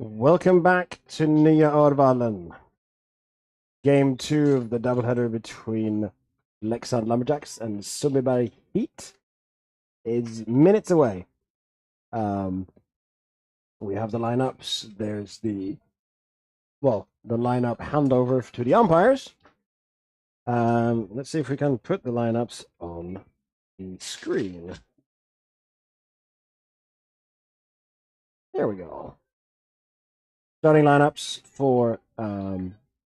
Welcome back to Nya Örvallen. Game 2 of the doubleheader between Leksand Lumberjacks and Sundbyberg Heat is minutes away. We have the lineups. There's the lineup handover to the umpires. Let's see if we can put the lineups on the screen. There we go. Starting lineups for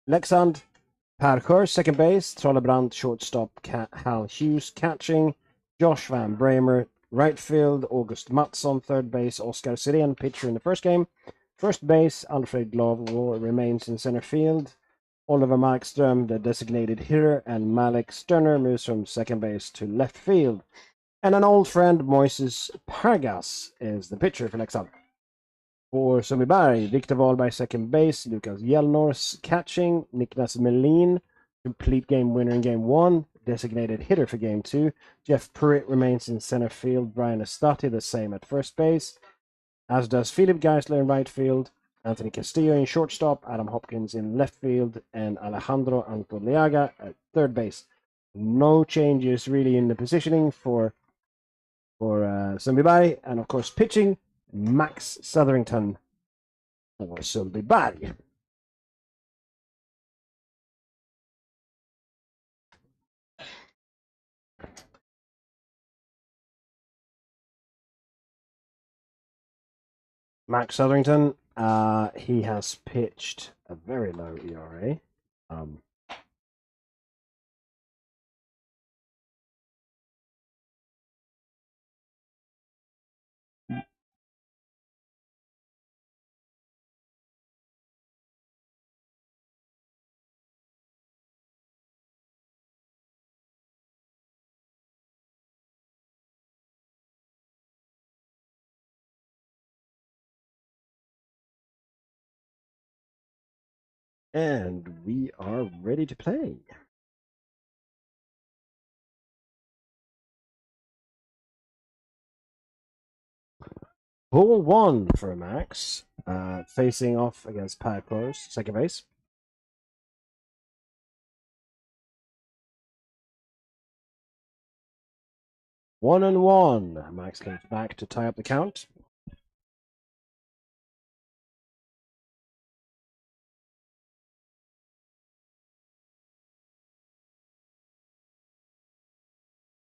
Leksand. Per Kurs, second base. Trollebrand, shortstop. Hal Hughes, catching. Josh Van Bramer, right field. August Mattsson, third base. Oskar Sirén, pitcher in the first game. First base, Alfred Love remains in center field. Oliver Markström, the designated hitter, and Malik Sterner moves from second base to left field. And an old friend, Moises Pargas, is the pitcher for Leksand. For Sundbyberg, Victor Wahlberg second base, Lukas Jelnors catching, Niklas Melin, complete game winner in game 1, designated hitter for game 2. Jeff Pruitt remains in center field, Brian Estati the same at first base, as does Philip Geisler in right field, Anthony Castillo in shortstop, Adam Hopkins in left field, and Alejandro Antoliaga at third base. No changes really in the positioning for Sundbyberg, and of course pitching, Max Southerington for Sundbyberg. Max Southerington, he has pitched a very low ERA. And we are ready to play. Ball 1 for Max, facing off against Per Kurs, second base. One and one. Max comes back to tie up the count.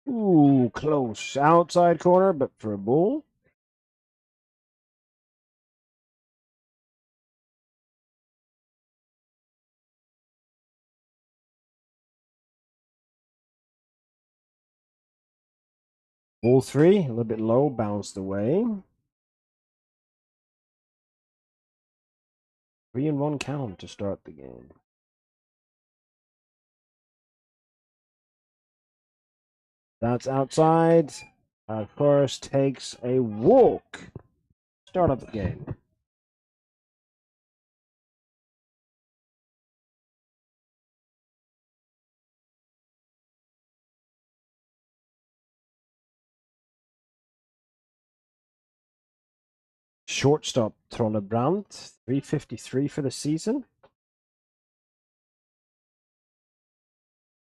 Ooh, close. Outside corner, but for a ball. Ball 3, a little bit low, bounced away. 3-1 count to start the game. That's outside. Of course, takes a walk. Start up the game. Shortstop Trollebrand, 353 for the season.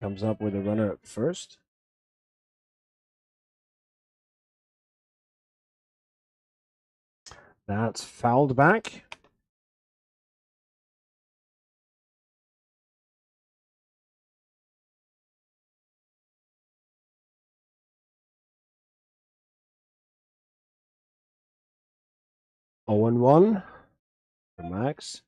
Comes up with a runner at first. That's fouled back. Oh and 1 for Max.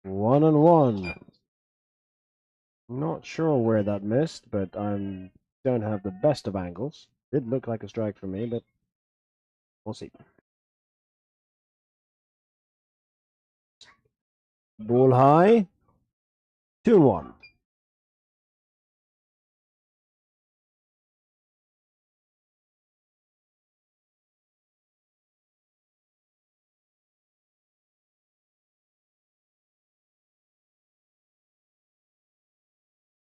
One and 1. Not sure where that missed, but I don't have the best of angles. Did look like a strike for me, but we'll see. Ball high. 2-1.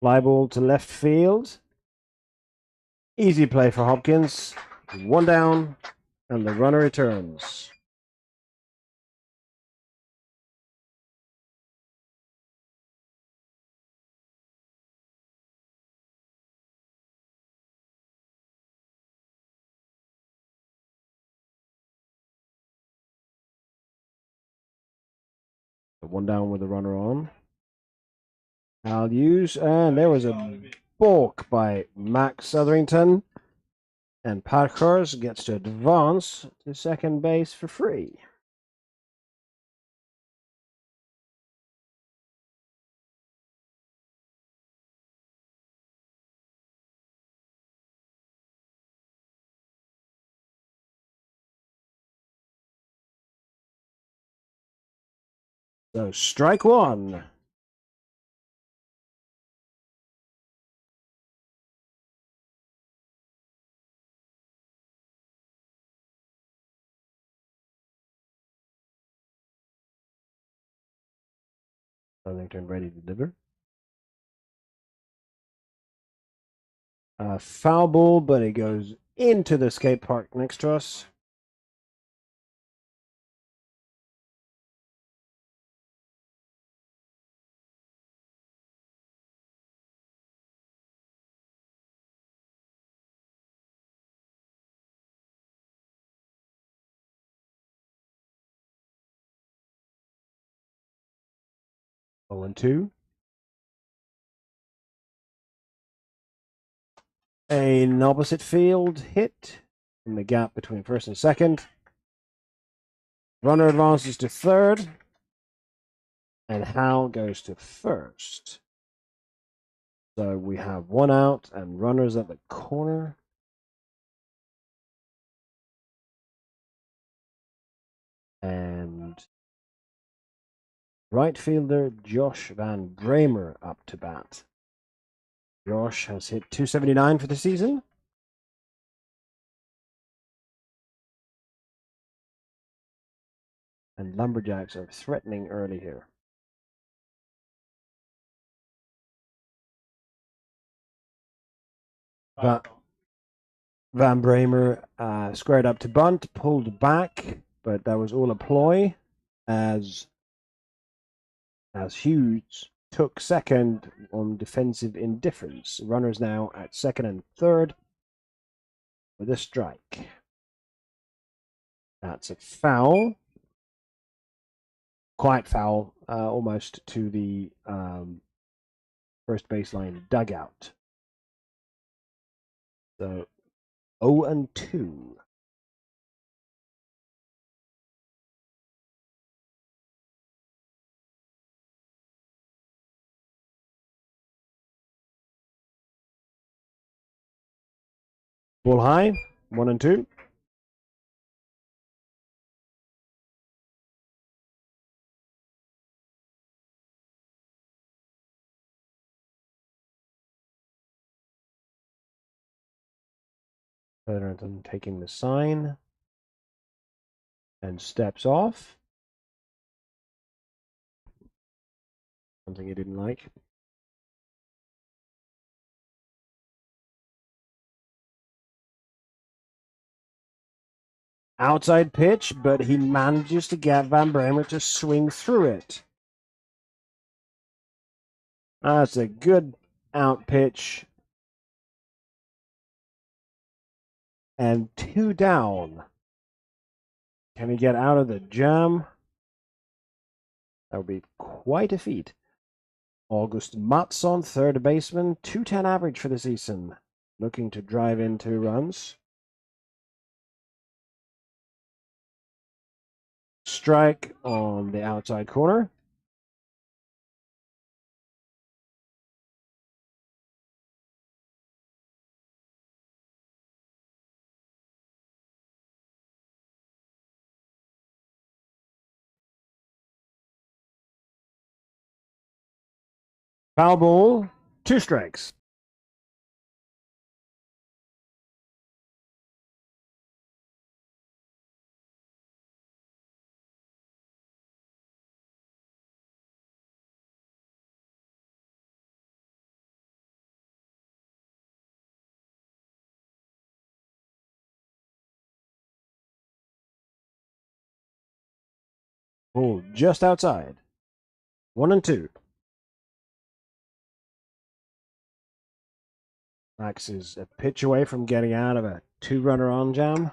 Fly ball to left field. Easy play for Hopkins. One down, and the runner returns. One down with the runner on. I'll use, and there was a balk by Max Southerington. And Parkhurst gets to advance to second base for free. So strike one. Southerington ready to deliver. Foul ball, but it goes into the skate park next to us. Oh, and 2. An opposite field hit in the gap between first and second. Runner advances to third. And Hal goes to first. So we have one out and runners at the corner. And right fielder Josh Van Bramer up to bat. Josh has hit .279 for the season. And Lumberjacks are threatening early here. Van Bramer squared up to bunt, pulled back, but that was all a ploy as Hughes took second on defensive indifference. Runners now at second and third with a strike. That's a foul. Quite foul, almost to the first baseline dugout. So 0 and 2. Ball high, 1 and 2. Featherington taking the sign and steps off. Something he didn't like. Outside pitch, but he manages to get Van Bramer to swing through it. That's a good out pitch. And 2 down. Can he get out of the jam? That would be quite a feat. August Mattsson, third baseman, .210 average for the season. Looking to drive in 2 runs. Strike on the outside corner. Foul ball, 2 strikes. Ball just outside. 1 and 2. Max is a pitch away from getting out of a 2-runner on jam.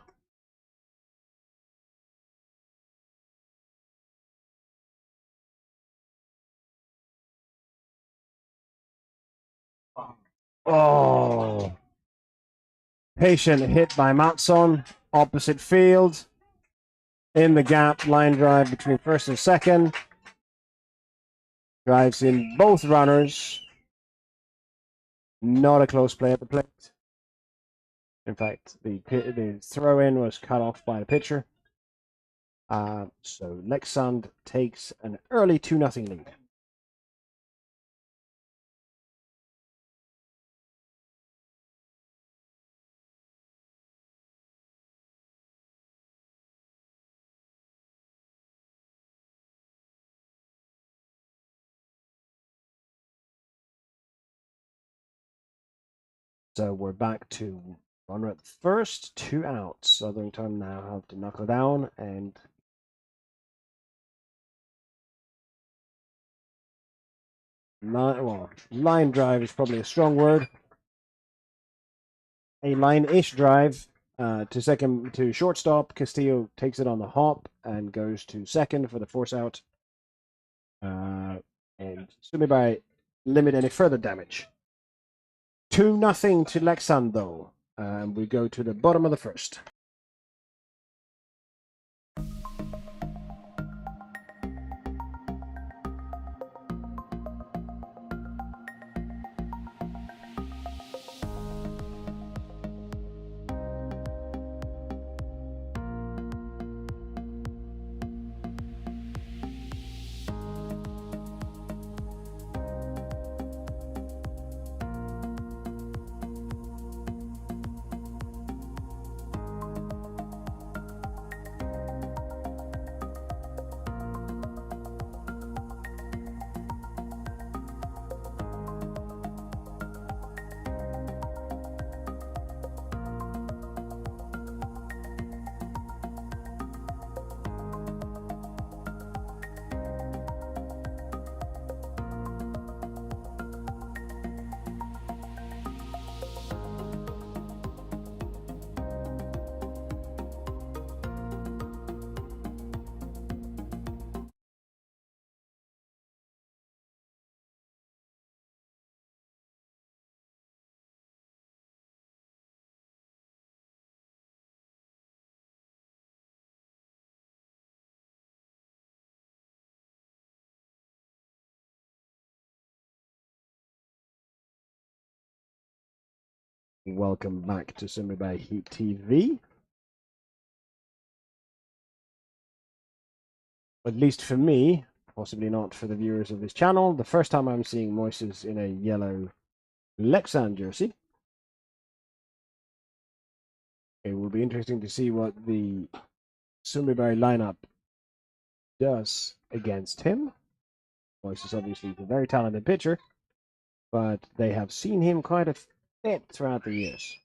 Oh. Patient hit by Matson. Opposite field. In the gap. Line drive between first and second. Drives in both runners. Not a close play at the plate. In fact, the throw-in was cut off by the pitcher. So Leksand takes an early 2-0 lead. So we're back to runner at first, 2 outs. Southern now have to knuckle down and line drive is probably a strong word. A line-ish drive to shortstop. Castillo takes it on the hop and goes to second for the force out. And Sundbyberg limit any further damage. 2-0 to Leksand, though. And we go to the bottom of the first. Welcome back to Sundbyberg Heat TV. At least for me, possibly not for the viewers of this channel, the first time I'm seeing Moises in a yellow Leksand jersey. It will be interesting to see what the Sundbyberg lineup does against him. Moises obviously is a very talented pitcher, but they have seen him quite a bit throughout the years.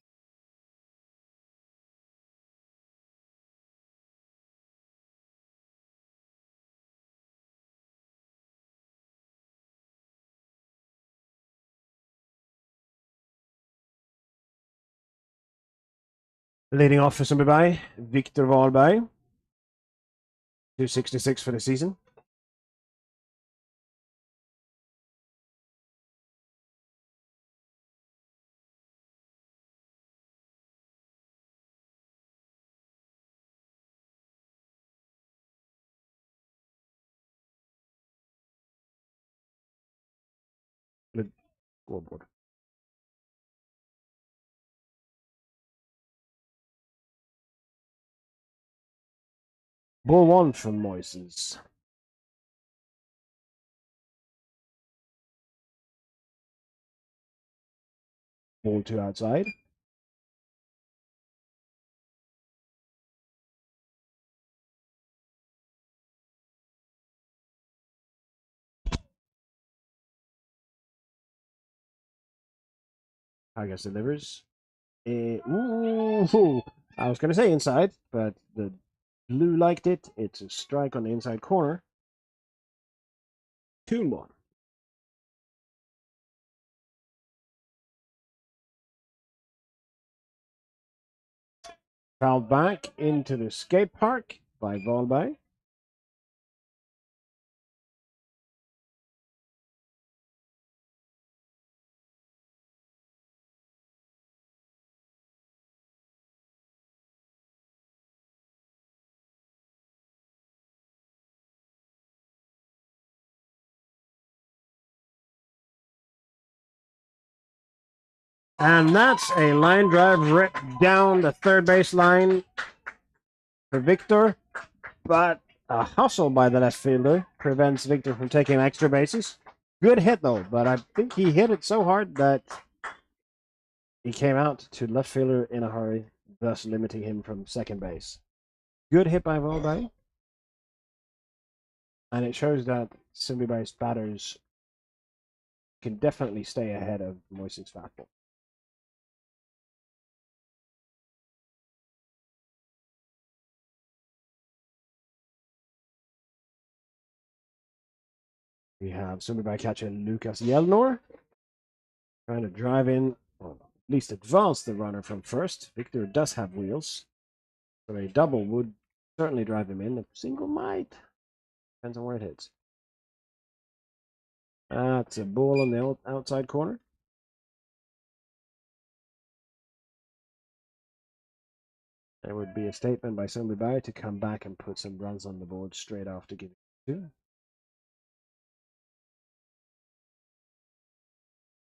Leading off for Sundbyberg, Victor Wahlberg, 266 for the season. Good scoreboard. Ball 1 from Moises. Ball 2 outside. I guess delivers. Ooh, I was going to say inside, but the blue liked it. It's a strike on the inside corner. 2-1. Fouled back into the skate park by Wahlberg. And that's a line drive ripped down the third base line for Victor. But a hustle by the left fielder prevents Victor from taking extra bases. Good hit, though, but I think he hit it so hard that he came out to left fielder in a hurry, thus limiting him from second base. Good hit by Wahlberg. And it shows that Sundbyberg's batters can definitely stay ahead of Moise's fastball. We have Sundbyberg catcher Lucas Jelnor trying to drive in, or at least advance the runner from first. Victor does have wheels, so a double would certainly drive him in. A single might. Depends on where it hits. That's a ball on the outside corner. There would be a statement by Sundbyberg to come back and put some runs on the board straight after giving 2.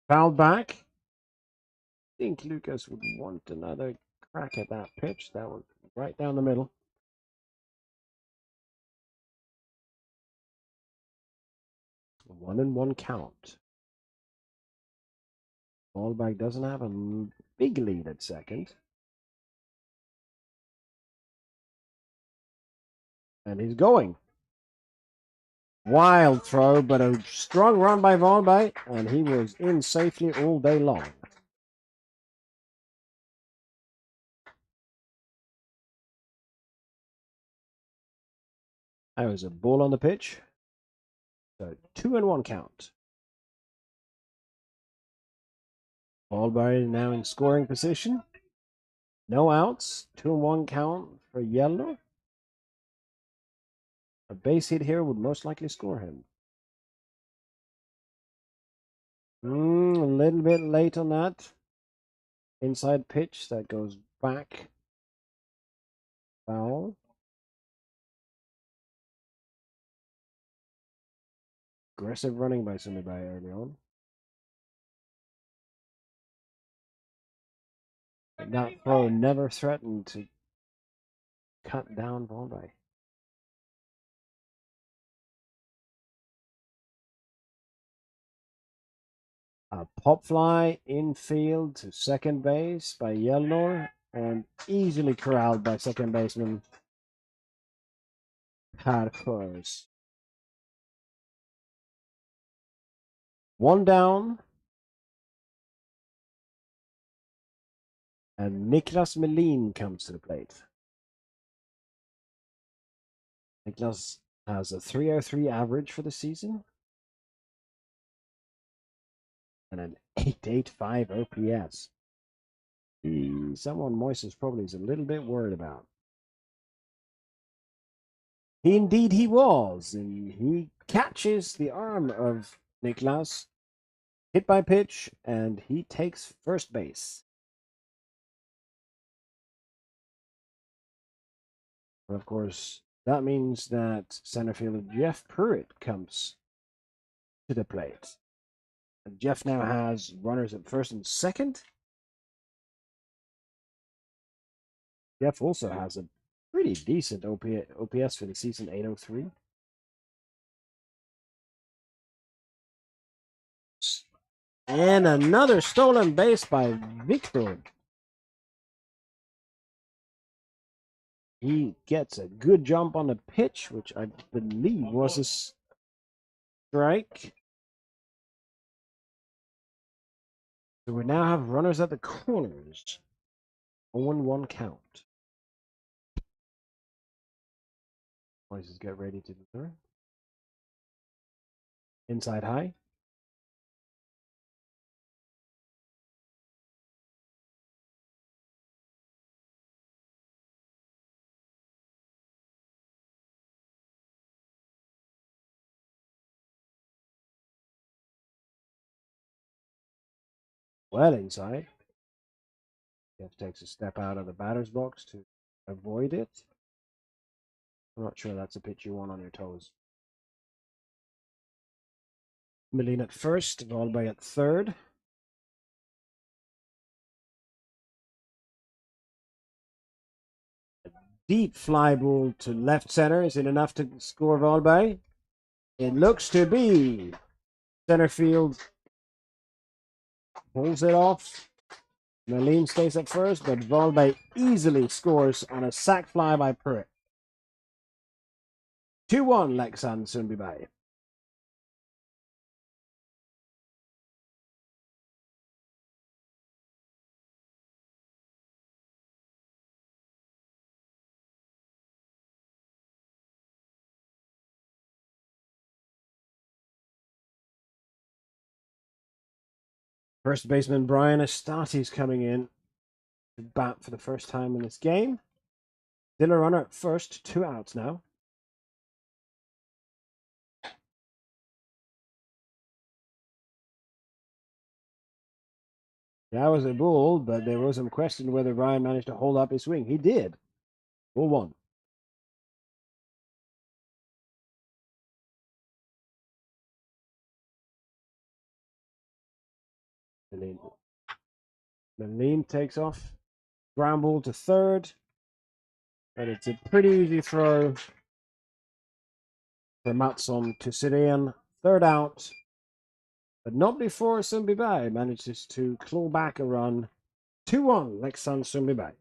Fouled back. I think Lucas would want another crack at that pitch. That was right down the middle. 1-1 count. Wahlberg doesn't have a big lead at second. And he's going. Wild throw, but a strong run by Wahlberg, and he was in safely all day long. That was a ball on the pitch. So 2-1 count. Wahlberg now in scoring position. No outs. 2-1 count for Jelnor. A base hit here would most likely score him. A little bit late on that. Inside pitch that goes back. Foul. Aggressive running by Sundbyberg early on. And that throw never threatened to cut down Wahlberg. A pop fly infield to second base by Jelnor and easily corralled by second baseman Parkhurst. 1 down. And Niklas Melin comes to the plate. Niklas has a .303 average for the season. And an .885 OPS. Someone Moises probably is a little bit worried about. Indeed he was. And he catches the arm of Niklas. Hit by pitch. And he takes first base. And of course, that means that center fielder Jeff Pruitt comes to the plate. And Jeff now has runners at first and second. Jeff also has a pretty decent OPS for the season, 803. And another stolen base by Victor. He gets a good jump on the pitch, which I believe was a strike. So we now have runners at the corners. 0-1 count. Voices get ready to deliver. Inside high. Well inside. Jeff takes a step out of the batter's box to avoid it. I'm not sure that's a pitch you want on your toes. Melin at first, Wahlberg at third. A deep fly ball to left center. Is it enough to score Wahlberg? It looks to be. Center field pulls it off. Melin stays at first, but Wahlberg easily scores on a sac fly by Pruitt. 2-1 Leksand Sundbyberg. First baseman Brian Estati's coming in to bat for the first time in this game. Still a runner at first, 2 outs now. That was a ball, but there was some question whether Brian managed to hold up his swing. He did. 0-1. Melin takes off. Ground ball to third. But it's a pretty easy throw for Mattsson to sit in. Third out. But not before Sundbyberg manages to claw back a run. 2-1 Leksand Sundbyberg.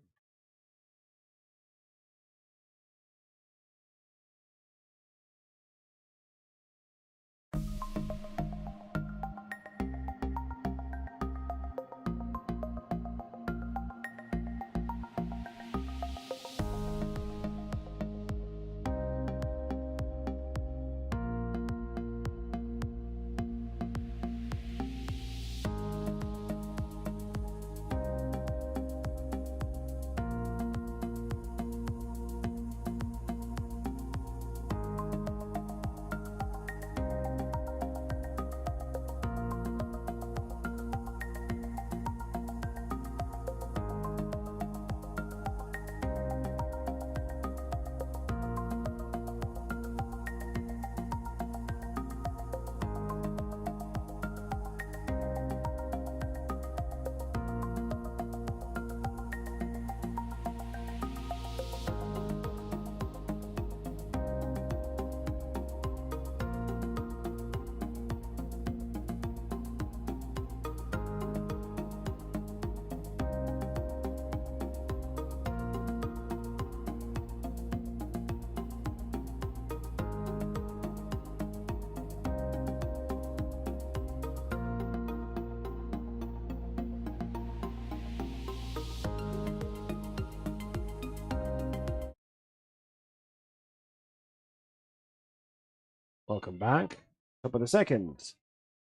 Welcome back. Top of the second.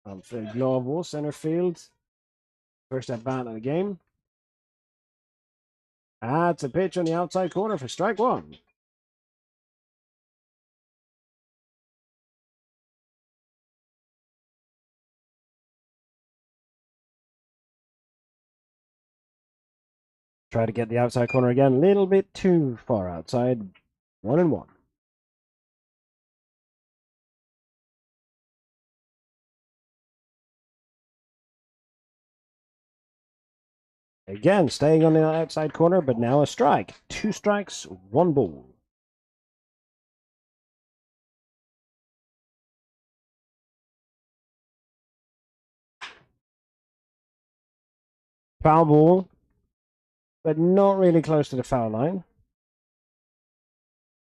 Alfred Glavo, center field. First at bat of the game. That's a pitch on the outside corner for strike one. Try to get the outside corner again. A little bit too far outside. 1-1. Again, staying on the outside corner, but now a strike. 2 strikes, 1 ball. Foul ball, but not really close to the foul line.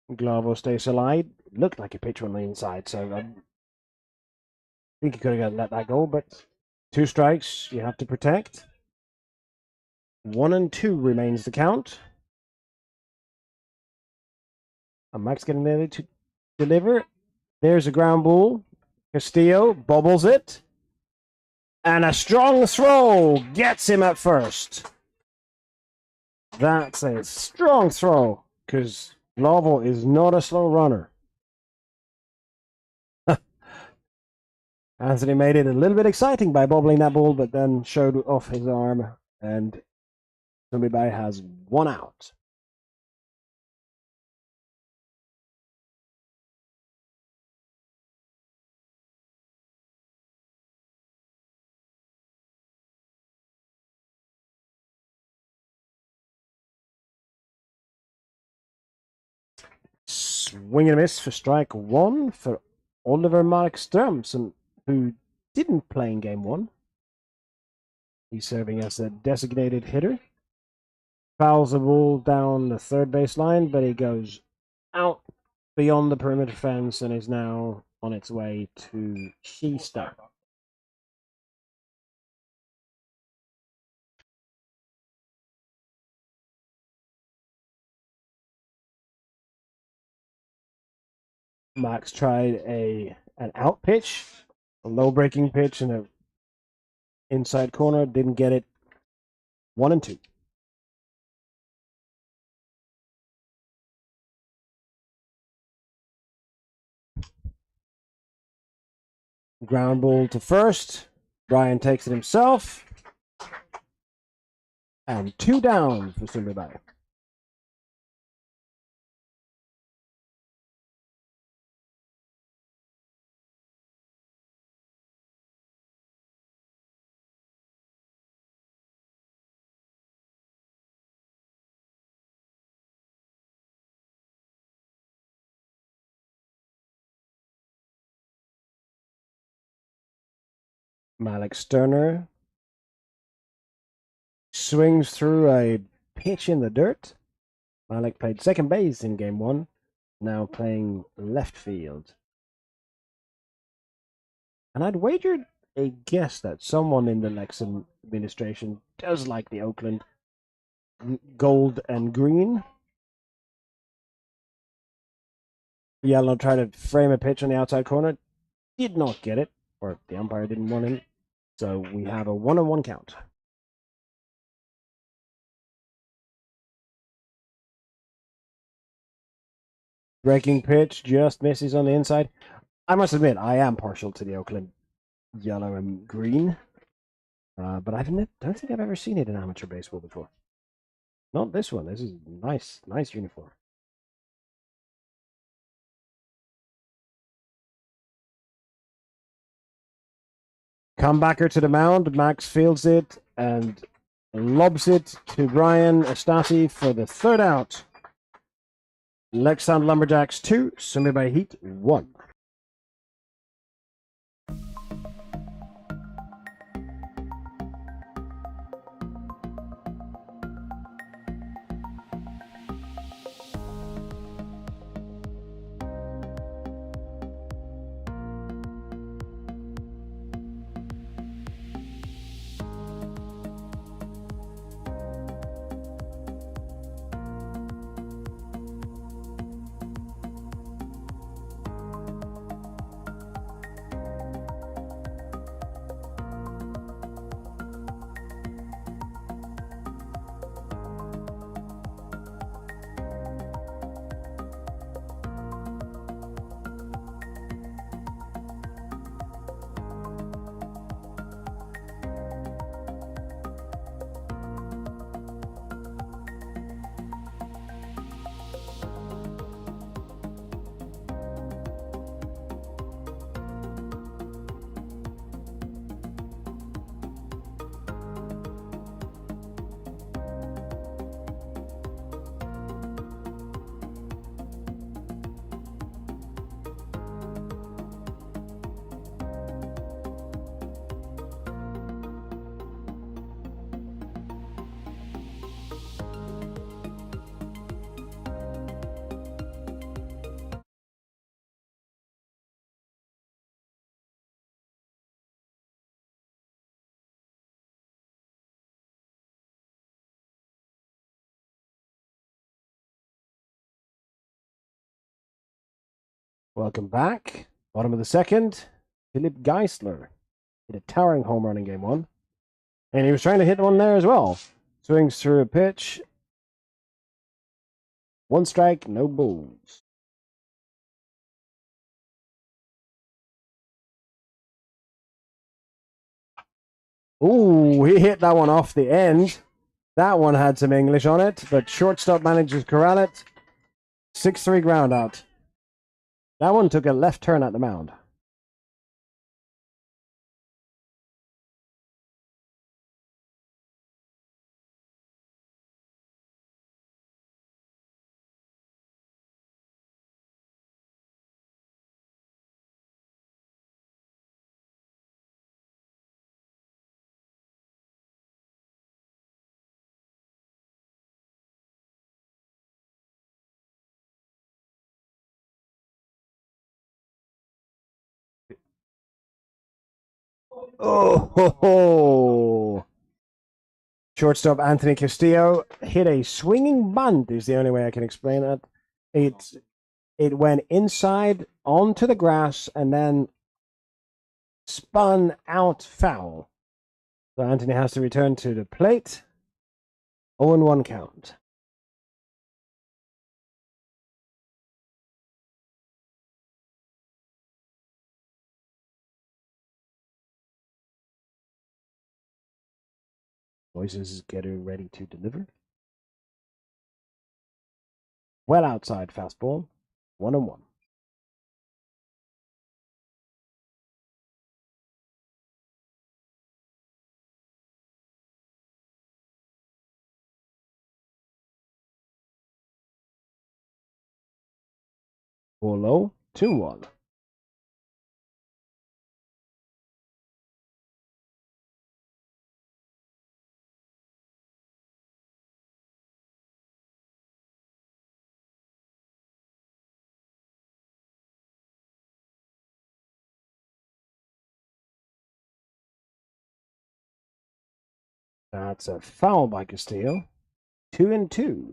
Glavo stays alive. Looked like a pitch on the inside, so I think he could have let that go, but 2 strikes you have to protect. 1-2 remains the count. And Max getting ready to deliver. There's a ground ball. Castillo bobbles it. And a strong throw gets him at first. That's a strong throw, because Lavo is not a slow runner. Anthony made it a little bit exciting by bobbling that ball, but then showed off his arm, and Sundbyberg has 1 out. Swing and a miss for strike 1 for Oliver Markström, who didn't play in game 1. He's serving as a designated hitter. Fouls the ball down the third base line, but he goes out beyond the perimeter fence and is now on its way to Kista. Max tried an out pitch, a low breaking pitch in a inside corner, didn't get it. 1-2. Ground ball to first. Brian takes it himself. And 2 down for Sundbyberg. Malik Sterner swings through a pitch in the dirt. Malik played second base in game 1, now playing left field. And I'd wagered a guess that someone in the Leksand administration does like the Oakland gold and green. Yellow tried to frame a pitch on the outside corner, did not get it, or the umpire didn't want him. So we have a 1-1 count. Breaking pitch just misses on the inside. I must admit, I am partial to the Oakland yellow and green. But I don't think I've ever seen it in amateur baseball before. Not this one. This is nice uniform. Comebacker to the mound. Max fields it and lobs it to Brian Estati for the 3rd out. Leksand Lumberjacks 2, Sundbyberg Heat 1. Welcome back. Bottom of the 2nd. Philip Geisler hit a towering home run in game one. And he was trying to hit one there as well. Swings through a pitch. One strike, no balls. Ooh, he hit that one off the end. That one had some English on it, but shortstop manages to corral it. 6-3 ground out. That one took a left turn at the mound. Oh, ho, ho. Shortstop Anthony Castillo hit a swinging bunt, is the only way I can explain it. It went inside onto the grass and then spun out foul. So Anthony has to return to the plate. 0-1 count. Voices is getting ready to deliver. Well outside fastball. 1-1. Ball low. 2-1. That's a foul by Castillo. 2-2.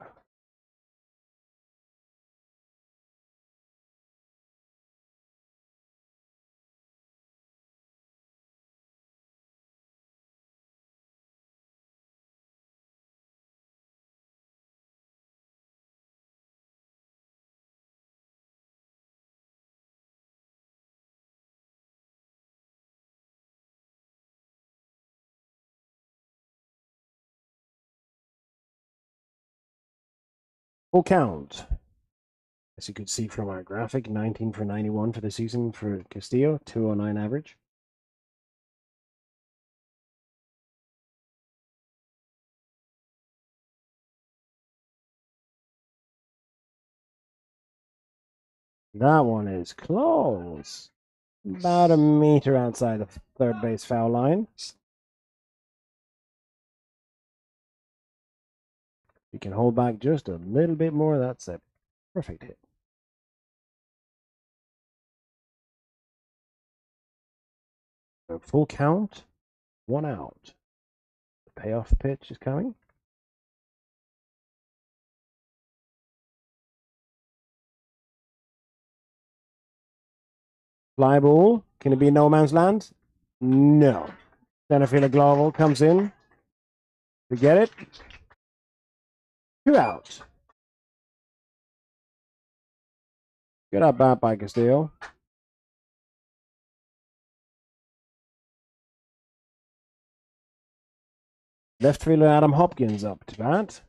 Full count. As you could see from our graphic, 19 for 91 for the season for Castillo, 209 average. That one is close. About a meter outside the third base foul line. You can hold back just a little bit more. That's a perfect hit. So full count, 1 out. The payoff pitch is coming. Fly ball. Can it be no man's land? No. Center fielder Glovel comes in to get it. 2 out. Good at bat by Castillo. Left fielder Adam Hopkins up to bat.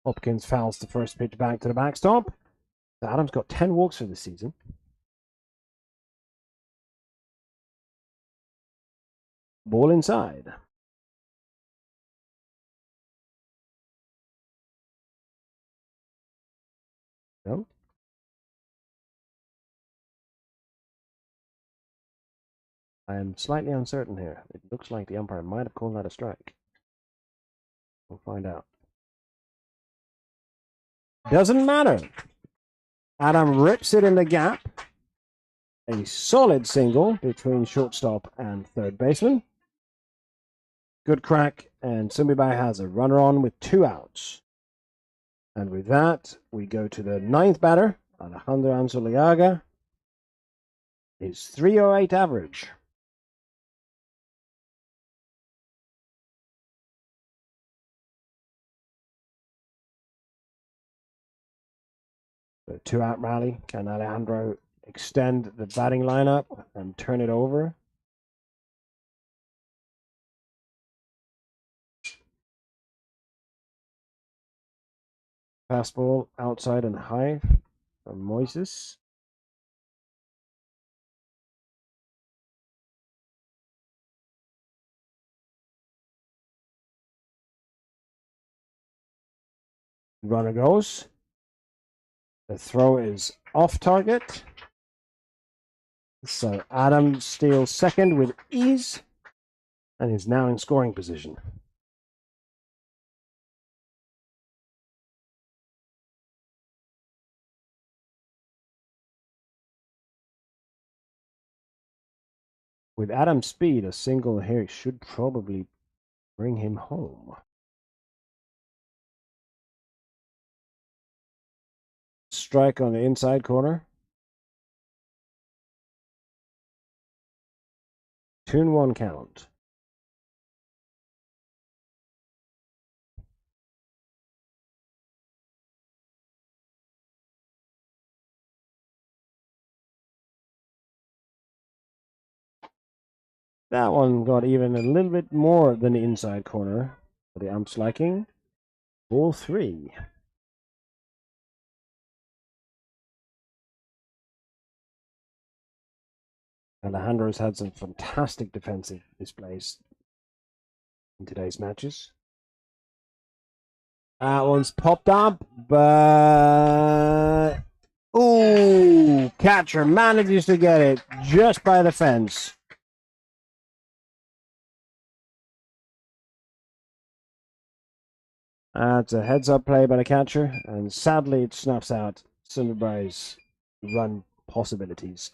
Hopkins fouls the first pitch back to the backstop. So Adams got 10 walks for the season. Ball inside. No. I am slightly uncertain here. It looks like the umpire might have called that a strike. We'll find out. Doesn't matter. Adam rips it in the gap. A solid single between shortstop and third baseman. Good crack, and Sundbyberg has a runner on with 2 outs. And with that, we go to the 9th batter, Alejandro Ansoliaga. His .308 average. The 2-out rally. Can Alejandro extend the batting lineup and turn it over? Fastball outside and high from Moises. Runner goes. The throw is off target. So Adam steals second with ease and is now in scoring position. With Adam's speed, a single here should probably bring him home. Strike on the inside corner. 2-1 count. That one got even a little bit more than the inside corner for the ump's liking. Ball 3. Alejandro's had some fantastic defensive displays in today's matches. That one's popped up, but... Ooh! Catcher manages to get it just by the fence. That's a heads-up play by the catcher, and sadly it snuffs out Sundbyberg's run possibilities.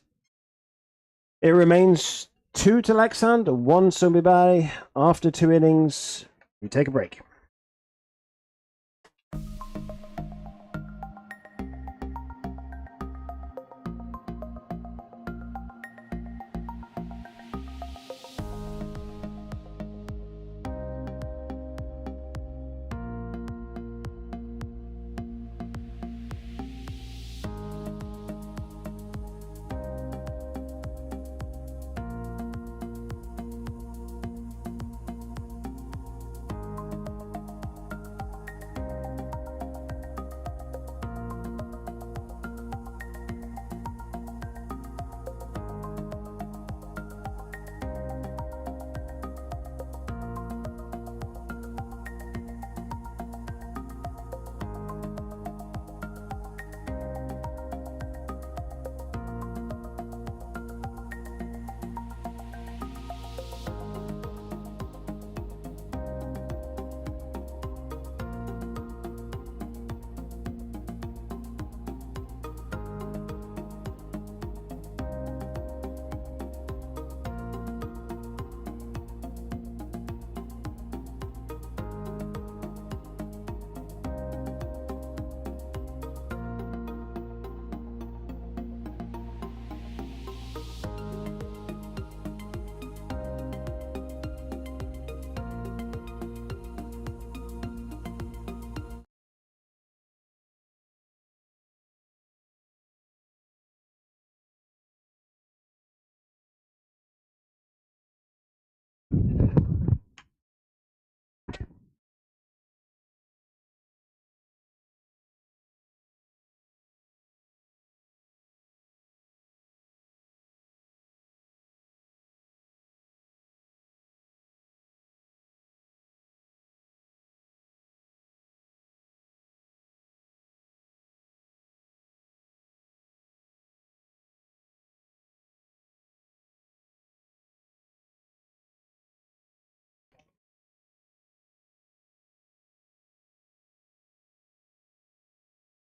It remains 2 to Leksand, 1 Sundbyberg. After 2 innings, we take a break.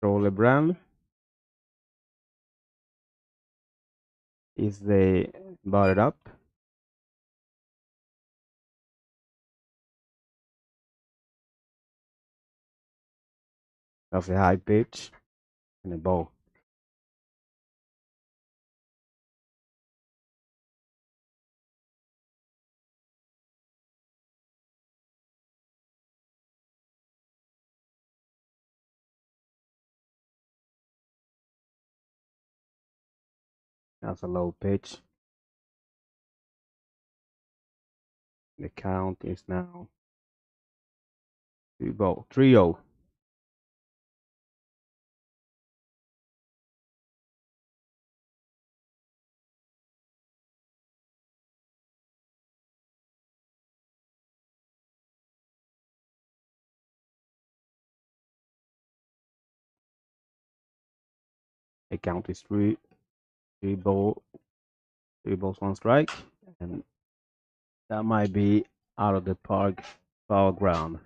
Trollbrand is they bought it up. That's a high pitch and a ball. That's a low pitch. The count is now 2-0. 3-0. The count is 3-3 balls, 1 strike, and that might be out of the park, foul ground.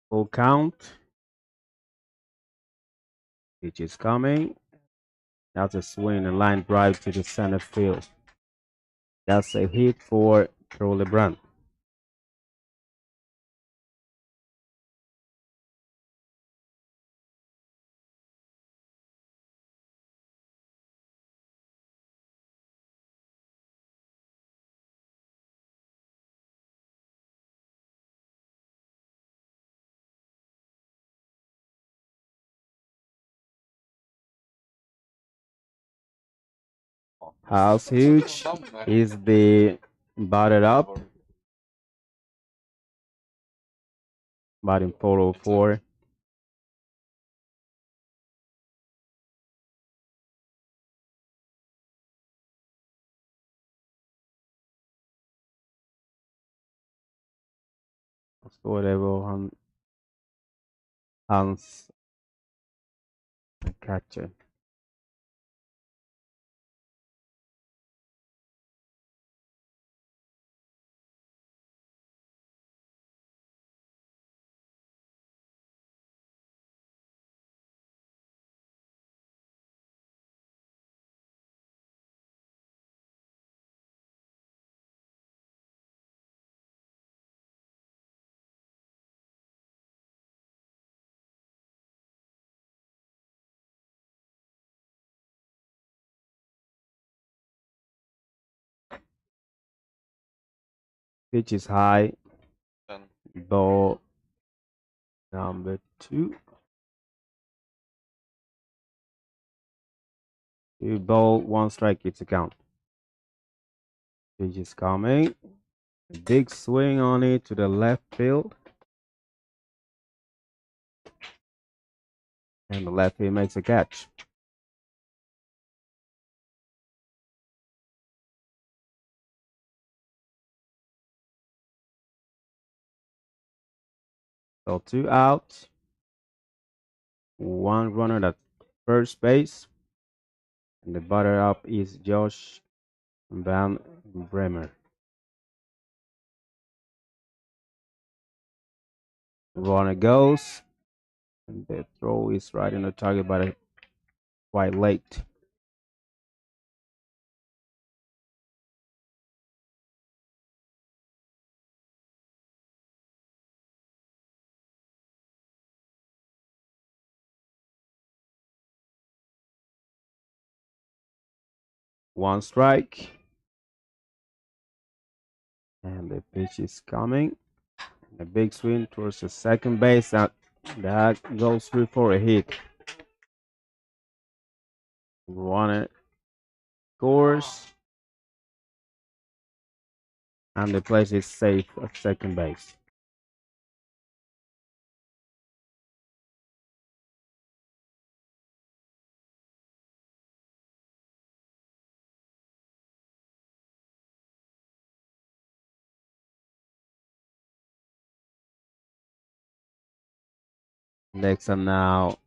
Full count. Pitch is coming. That's a swing and line drive to the center field. That's a hit for Trollbrand. House huge is the batted up. Batting 404. Så det var hans catcher. Pitch is high. Ball number 2. 2-ball, 1 strike. It's a count. Pitch is coming. A big swing on it to the left field. And the left field makes a catch. So 2 outs. 1 runner at first base. And the batter up is Josh Van Bremer. Runner goes. And the throw is right in the target, but quite late. One strike. And the pitch is coming. A big swing towards the second base. That goes through for a hit. Runner scores. And the place is safe at second base. Leksand now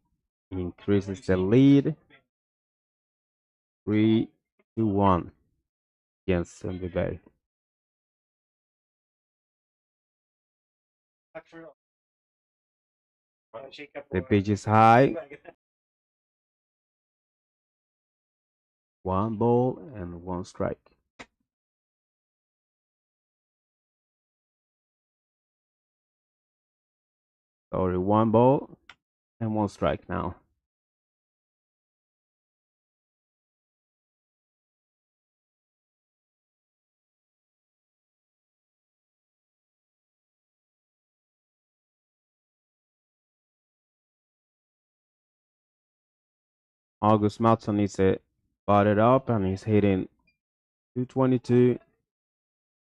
increases the lead 3-1 against Sundbyberg. The pitch is high. 1 ball and 1 strike. Sorry, 1 ball and 1 strike now. August Mattsson is batted up and he's hitting 222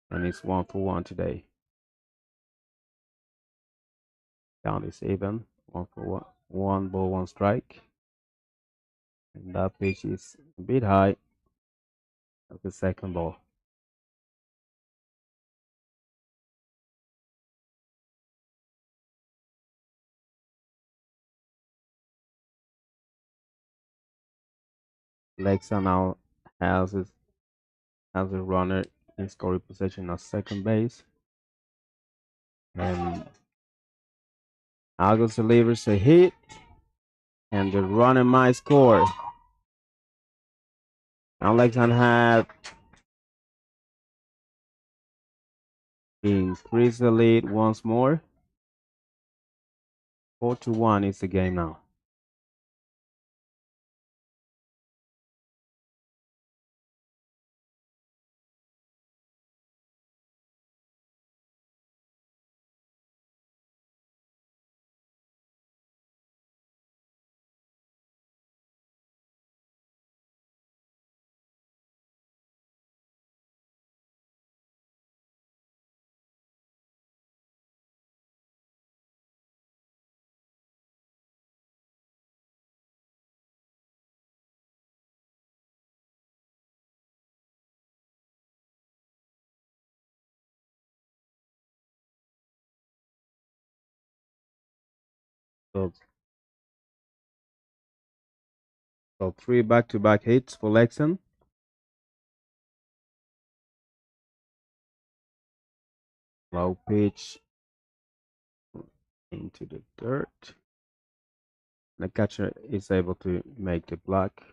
and he's 1 for 1 today. Count is even, 1 for 1, 1 ball, 1 strike. And that pitch is a bit high at the second ball. Leksand now has a runner in scoring position at second base. And August delivers a hit. And the runner might score. Now Leksand have increased the lead once more. 4-1 is the game now. So 3 back-to-back hits for Leksand. Low pitch into the dirt. The catcher is able to make the block,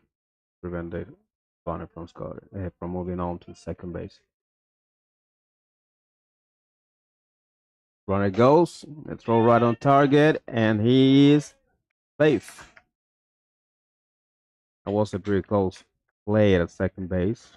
prevent the runner from moving on to second base. Runner goes, the throw right on target, and he is safe. That was a pretty close play at second base.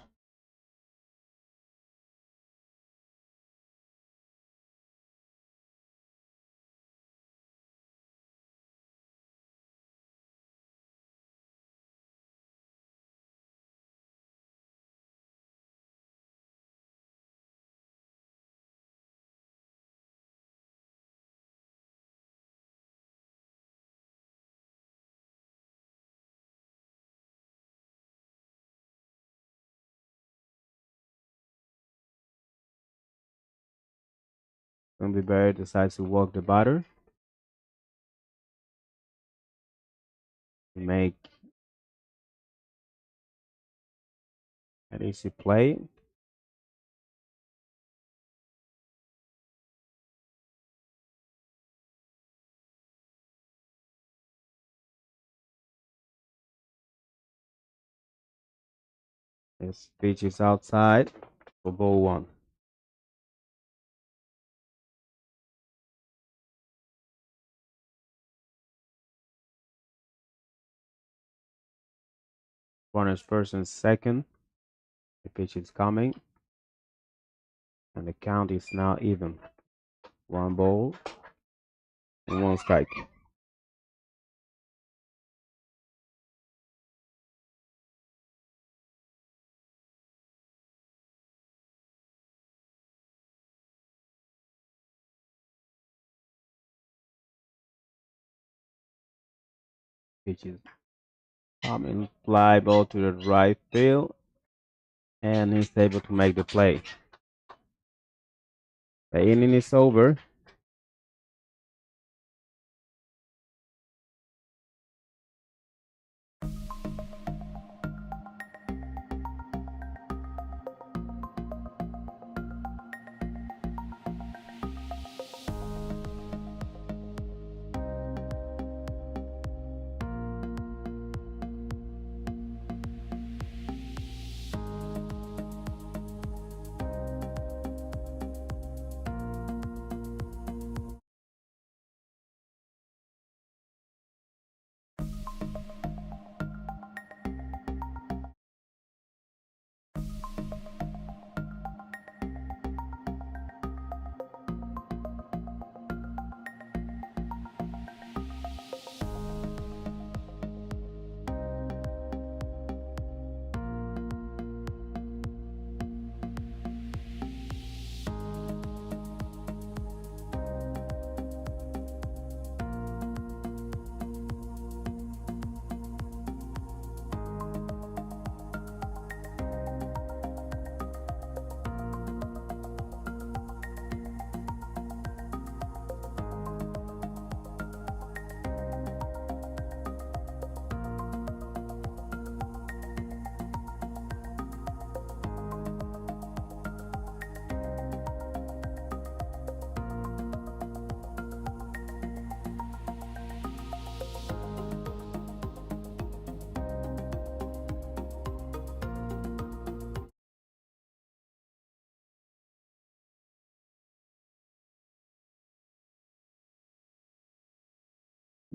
Sundbyberg decides to walk the batter. Make an easy play. This pitch is outside for ball 1. Runners first and second. The pitch is coming. And the count is now even. 1 ball and 1 strike. Pitch is coming, fly ball to the right field, and he's able to make the play. The inning is over.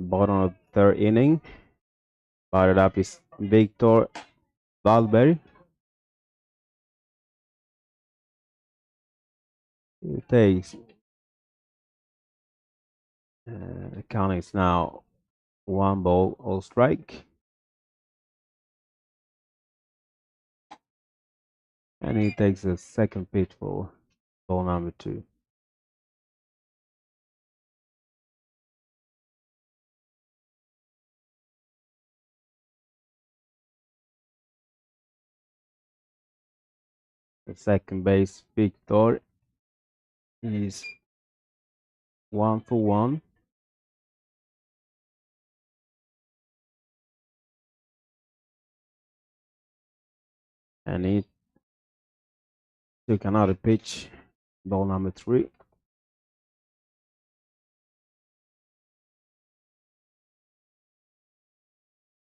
bottom of third inning. Batted up is Victor Valberg. He takes count is now 1 ball, 0 strike. And he takes a second pitch for ball number 2. The second base, Victor, is 1 for 1. And he took another pitch, ball number 3.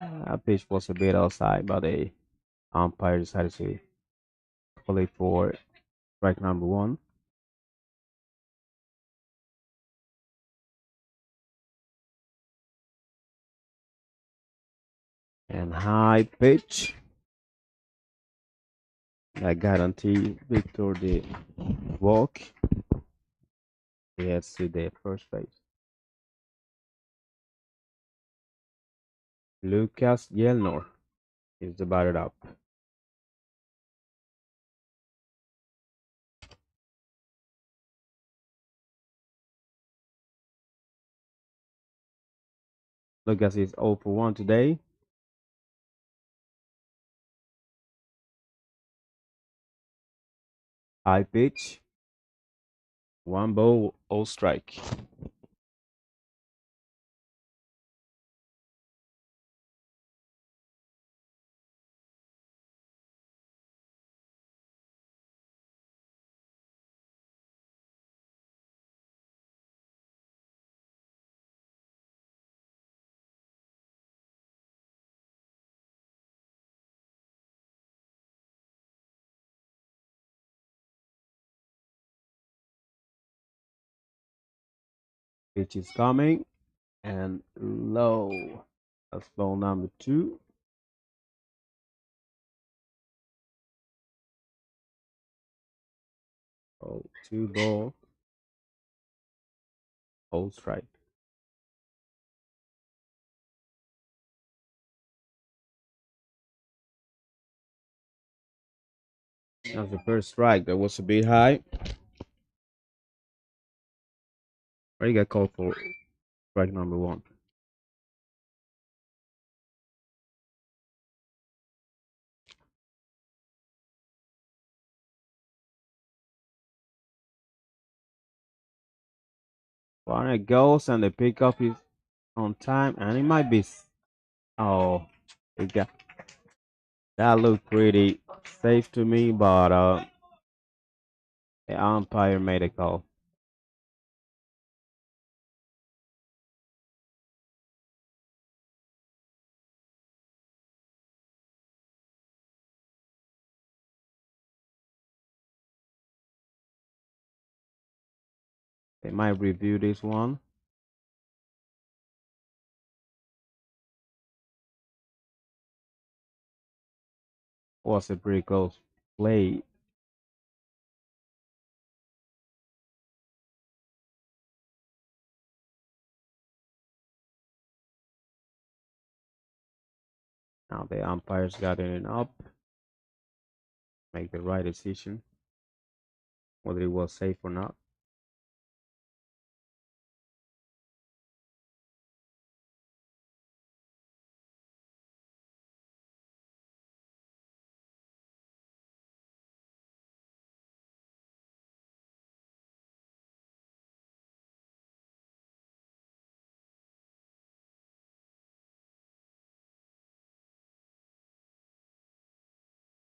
That pitch was a bit outside, but the umpire decided to call it for strike number 1. And high pitch. That guaranteed Victor the walk. He heads to the first base. Lucas Jelnor is the batter up. Lucas is 0 for 1 today. High pitch. 1 ball, 0 strike. Pitch is coming and low. That's ball number 2. Oh, 2 ball, 0 strike. That's the first strike. That was a bit high. Already got called for strike number 1. Runner goes and the pickup is on time, and it might be. Oh, it got that looked pretty safe to me, but the umpire made a call. They might review this one. Was a pretty close play. Now the umpires got it up. Make the right decision. Whether it was safe or not.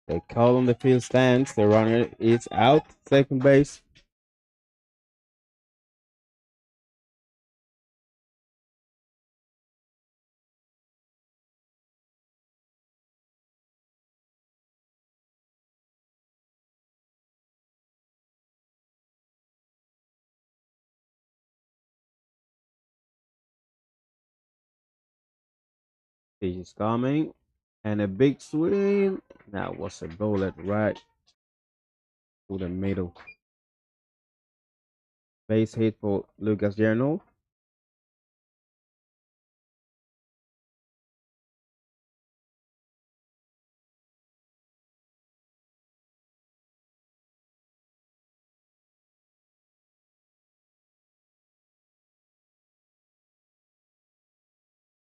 The call on the field stands. The runner is out. Second base. Pitch is coming. And a big swing. That was a bullet right to the middle. Base hit for Lucas Journal.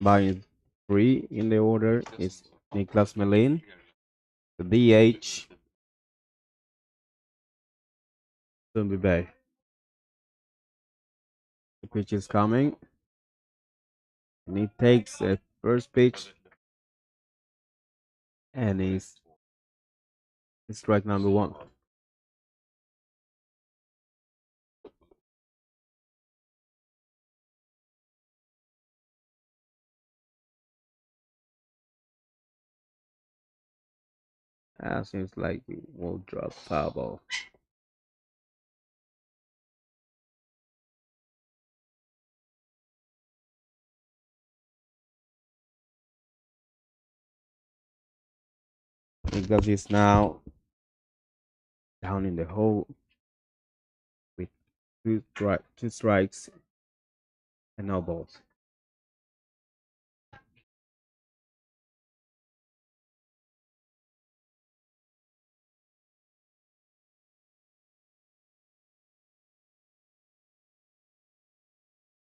By 3 in the order is Niklas Melin. The DH. Sundbyberg. The pitch is coming. And he takes a first pitch. And he's strike number 1. Seems like he will drop foul ball. Because he's now down in the hole with two strikes and no balls.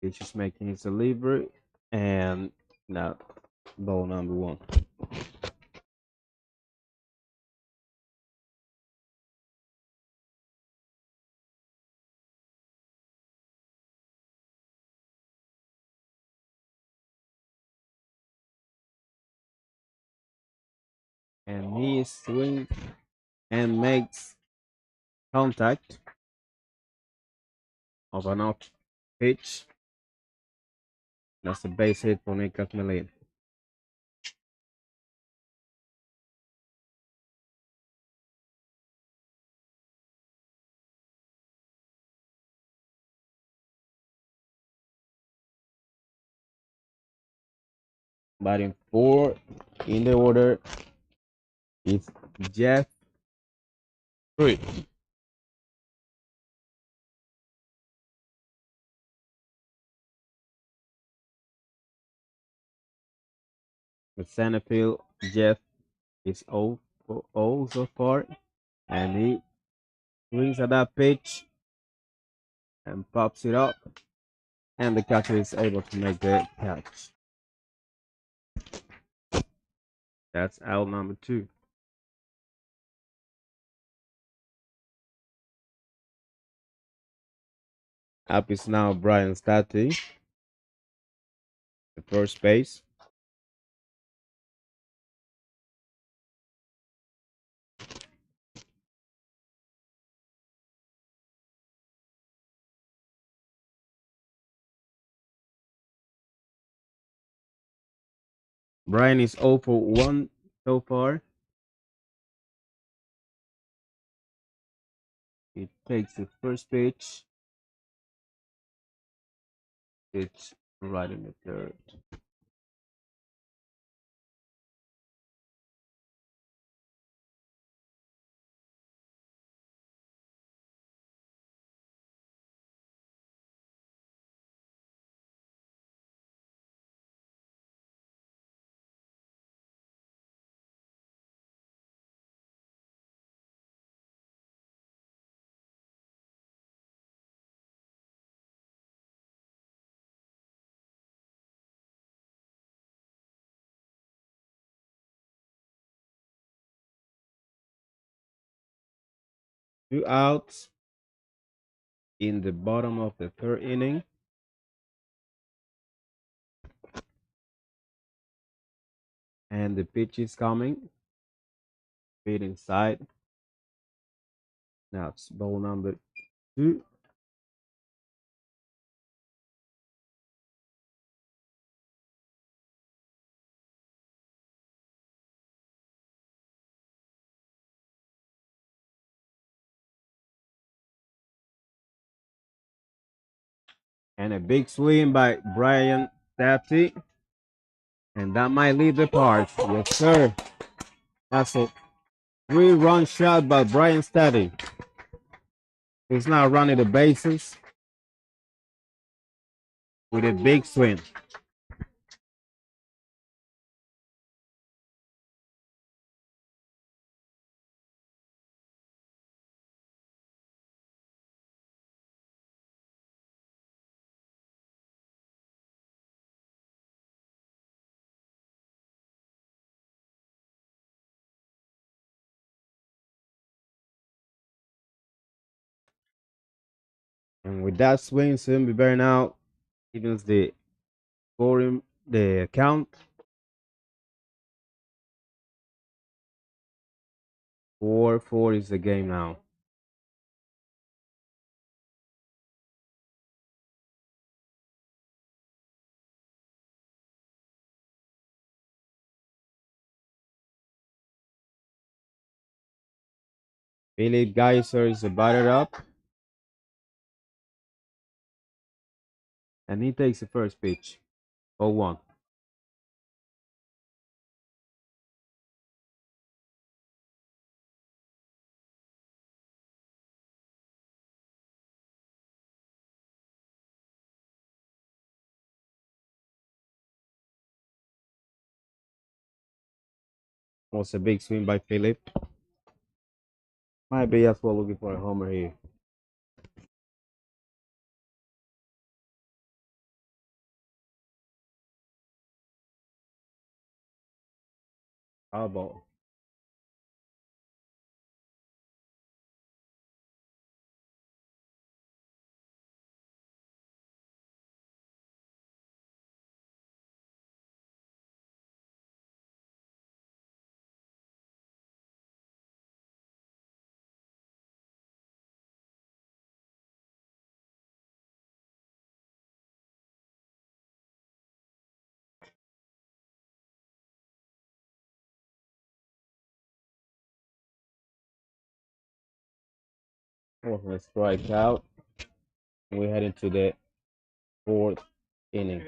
He's just making his delivery, and now ball number 1. And he swings and makes contact of an off pitch. That's a base hit for Niklas Melin. Batting 4 in the order is Jeff Fruit. With center field, Jeff is 0 for 0 so far, and he swings at that pitch and pops it up, and the catcher is able to make the catch. That's out number 2. Up is now Brian Stati, the first base. Brian is 0 for 1 so far. He takes the first pitch. It's right in the third. Two outs in the bottom of the third inning. And the pitch is coming. Feet inside. Now it's ball number 2. And a big swing by Brian Stati. And that might lead the park. Yes, sir. That's it. 3-run shot by Brian Steady. He's now running the bases with a big swing. And with that swing, Sundbyberg now evens the scoring, the count. 4-4 is the game now. Philip Geiser is batted up. And he takes the first pitch. 0-1. Was a big swing by Philip. Might be as well looking for a homer here. How about? Oh, let's strike out. We head into the 4th inning.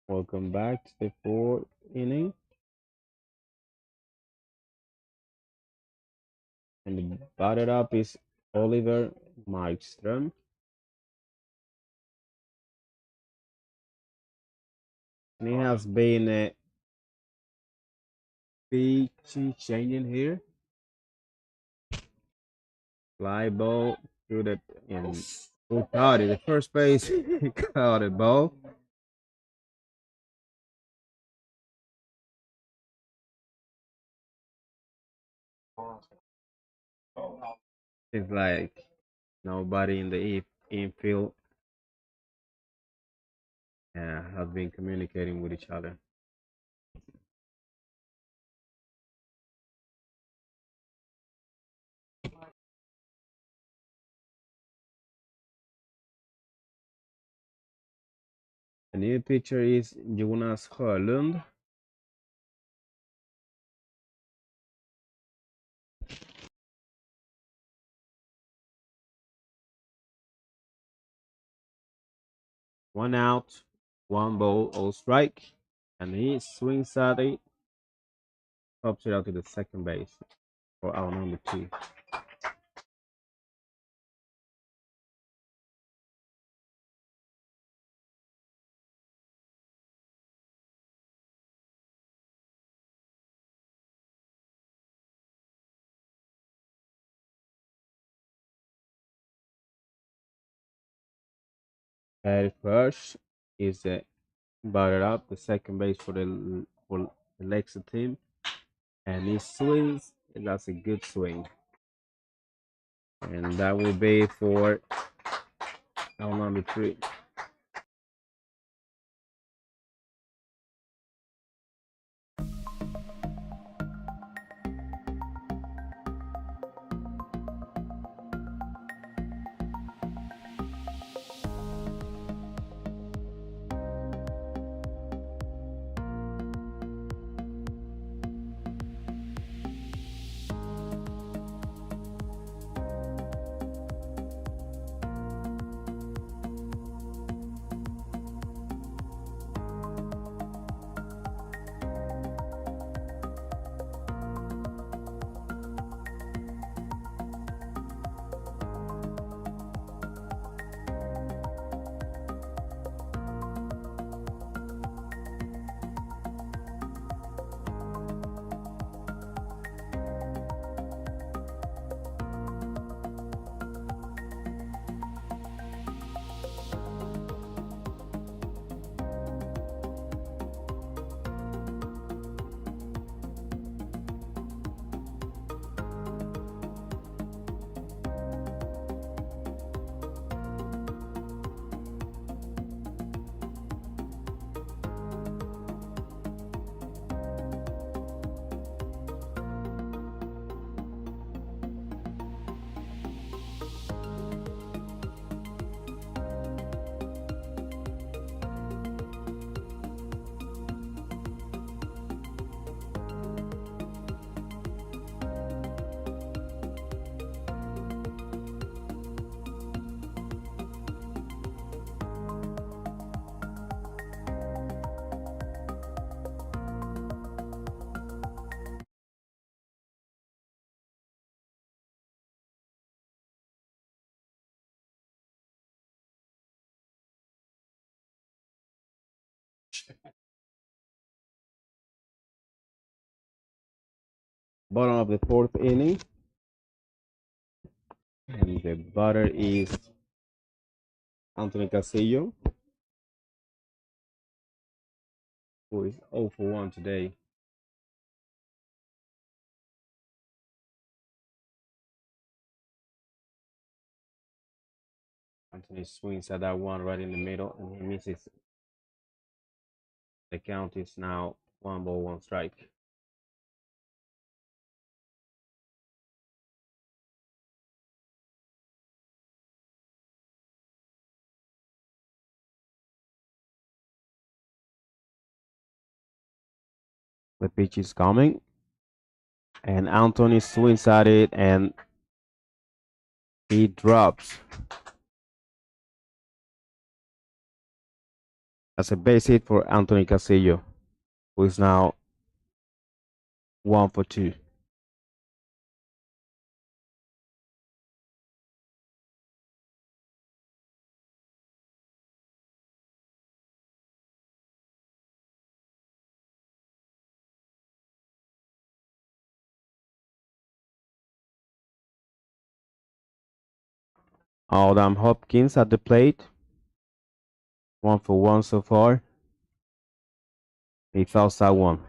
Welcome back to the fourth inning. And the batter up is Oliver Markström. And he has been pitching changing here. Fly ball through the and who caught it? The first base caught the ball. It's like nobody in the infield have been communicating with each other. The new pitcher is Jonas Sjölund. One out, one ball, all strike. And he swings at it, pops it out to the second base for our number 2. At first is batted up, the second base for the Leksand team. And he swings, and that's a good swing. And that will be for our number 3. Bottom of the fourth inning. And the batter is Anthony Casillo, who is 0 for 1 today. Anthony swings at that one right in the middle and he misses. The count is now 1 ball, 1 strike. The pitch is coming. And Anthony swings at it and he drops. That's a base hit for Anthony Castillo, who is now 1 for 2. Adam Hopkins at the plate. 1 for 1 so far. He fouls that one.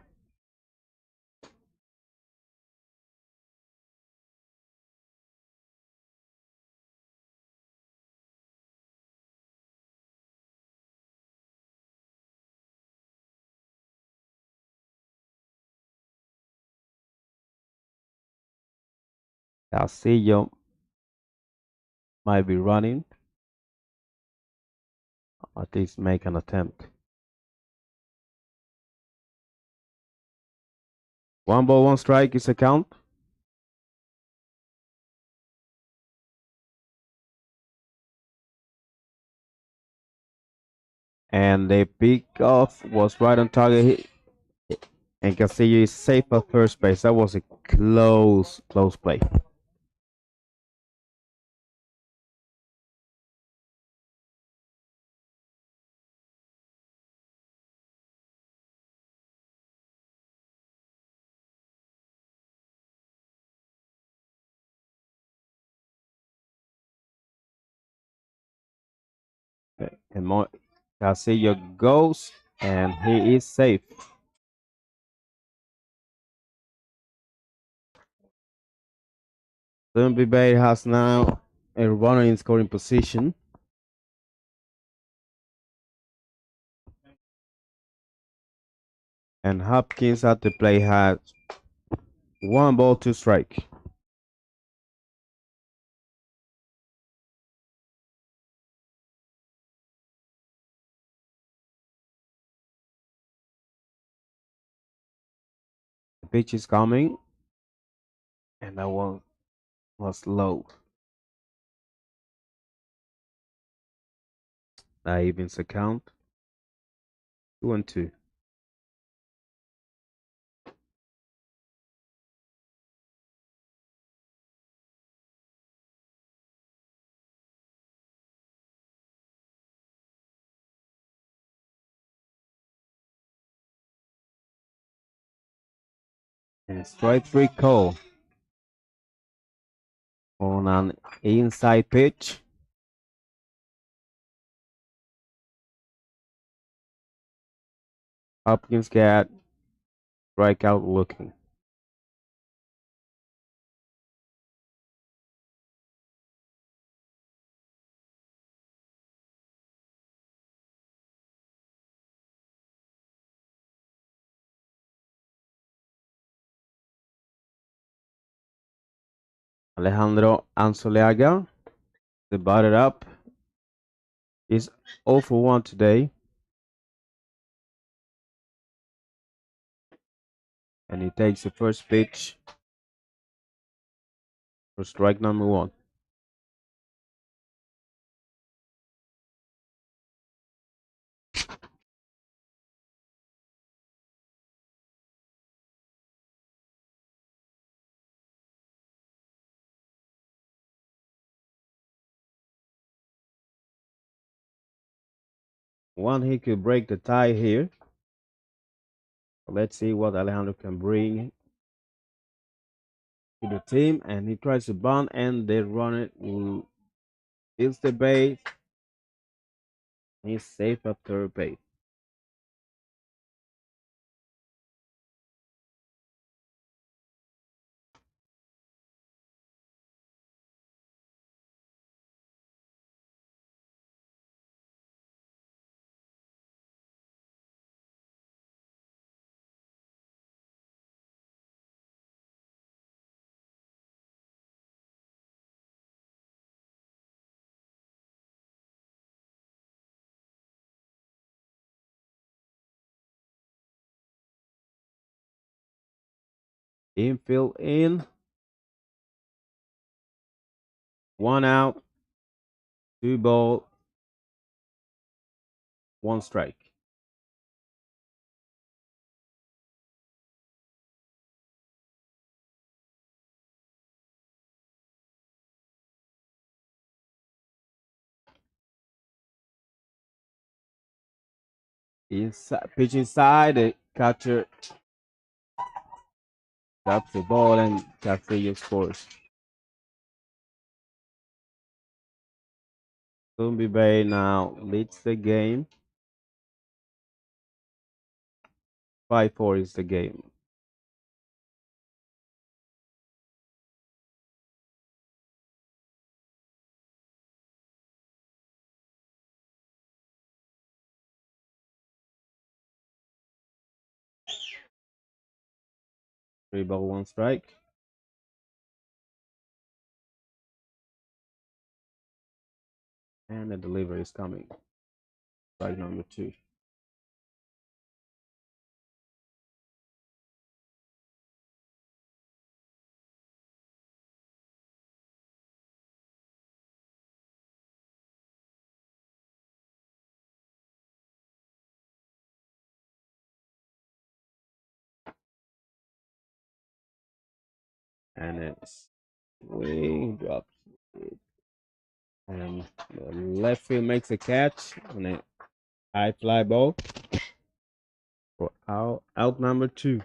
Castillo might be running. At least make an attempt. 1 ball, 1 strike is a count. And the pickoff was right on target. And Castillo is safe at first base. That was a close play. And Castillo goes, and he is safe. Sundbyberg has now a runner in scoring position. And Hopkins at the plate has 1 ball, 2 strike. The pitch is coming, and that one was low. That evens the count. 2-2. And strike 3 call on an inside pitch. Hopkins got strikeout looking. Alejandro Anzoleaga, the batter up, is 0 for 1 today. And he takes the first pitch for strike number 1. One he could break the tie here. Let's see what Alejandro can bring to the team. And he tries to bunt, and the runner who fills the base. He's safe at third base. Infield in. 1 out, 2 ball, 1 strike. Inside, pitch inside, the catcher grabs the ball and Castillo scores. Sundbyberg now leads the game. 5-4 is the game. Three ball, one strike. And the delivery is coming. Strike number 2. And it's swing, drops it. And the left field makes a catch on a high fly ball for out number 2.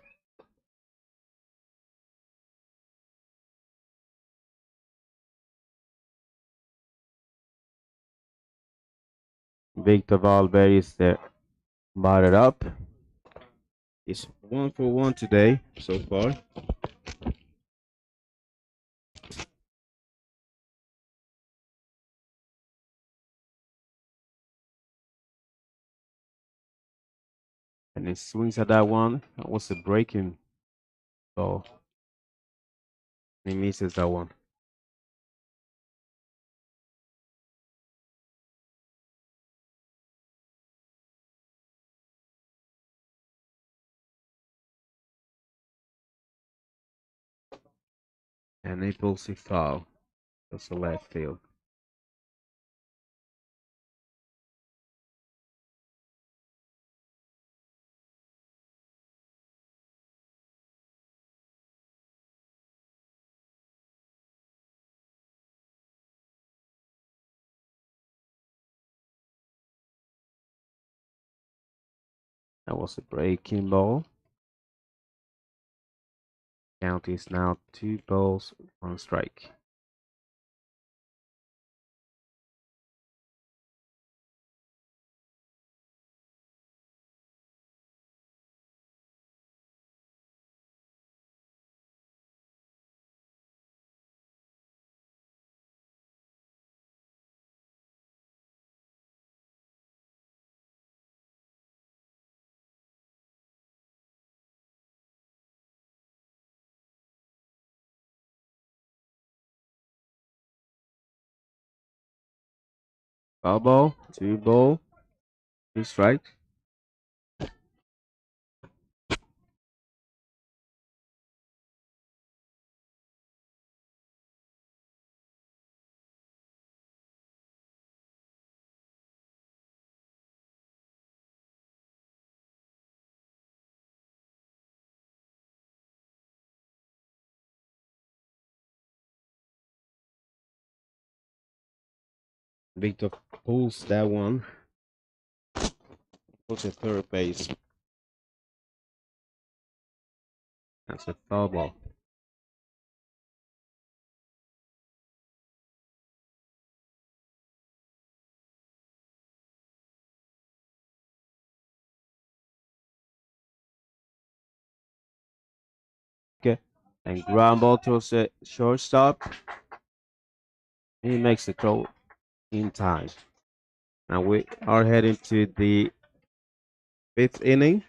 Victor Valberg is there, batted up. It's 1 for 1 today so far. And he swings at that one. That was a breaking ball. He misses that one. And he pulls a foul. That's the left field. That was a breaking ball. Count is now 2 balls, 1 strike. Foul ball, 2 ball, 2 strike. Victor pulls that one. Puts a third base. That's a foul ball. Okay. And ground ball towards the shortstop. He makes the throw in time. Now we are heading to the 5th inning.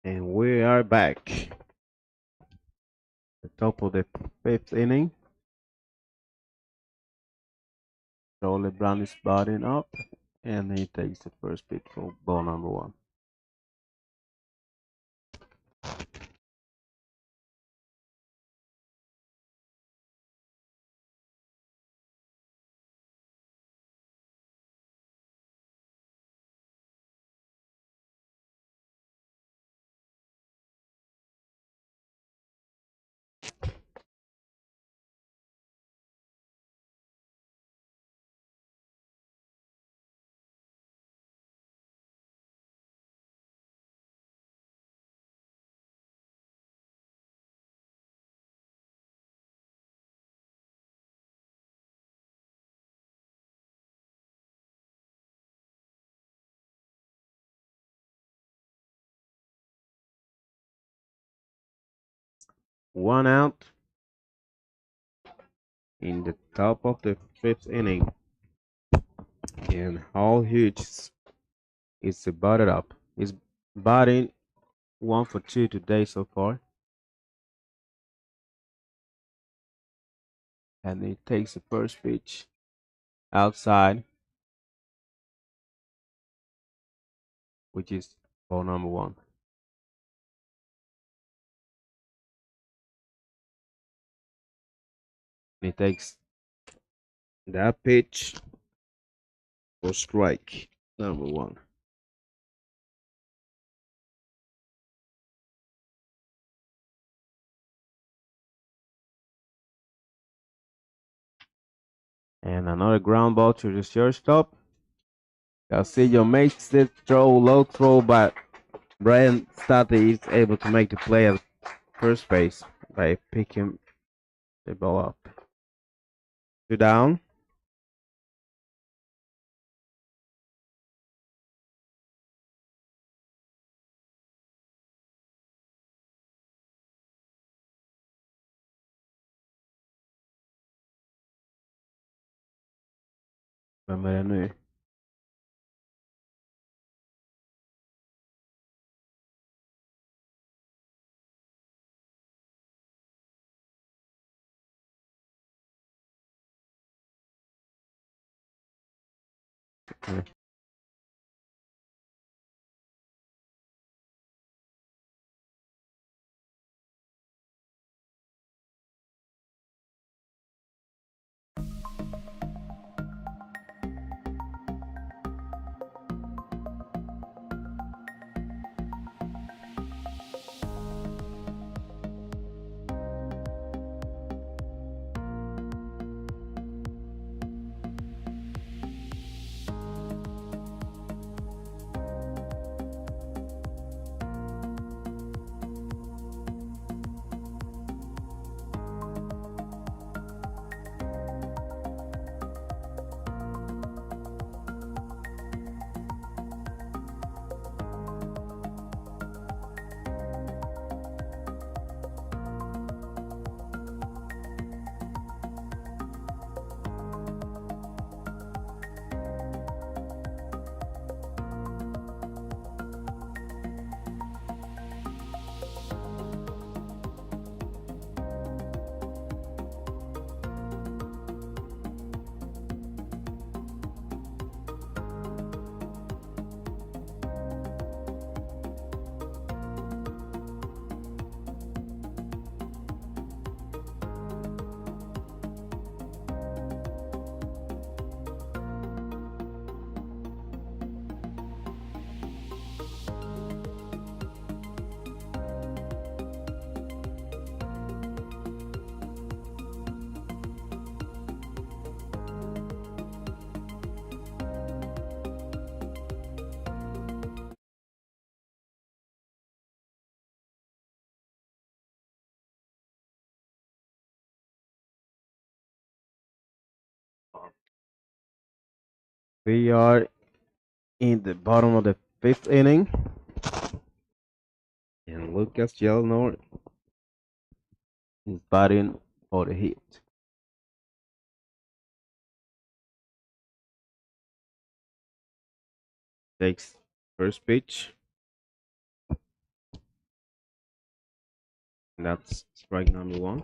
And we are back. The top of the fifth inning. Charlie Brown is batting up, and he takes the first pitch for ball number one. One out in the top of the fifth inning. And Hall Hughes is batted up. He's batting 1 for 2 today so far. And he takes the first pitch outside, which is ball number one. He takes that pitch for strike number one. And another ground ball to the shortstop. Castillo makes it low throw, but Brian Stati is able to make the play at first base by picking the ball up. 2 down. Vem är det nu? We are in the bottom of the fifth inning. And Lucas Jelnor is batting for the Heat. Takes first pitch. That's strike number one.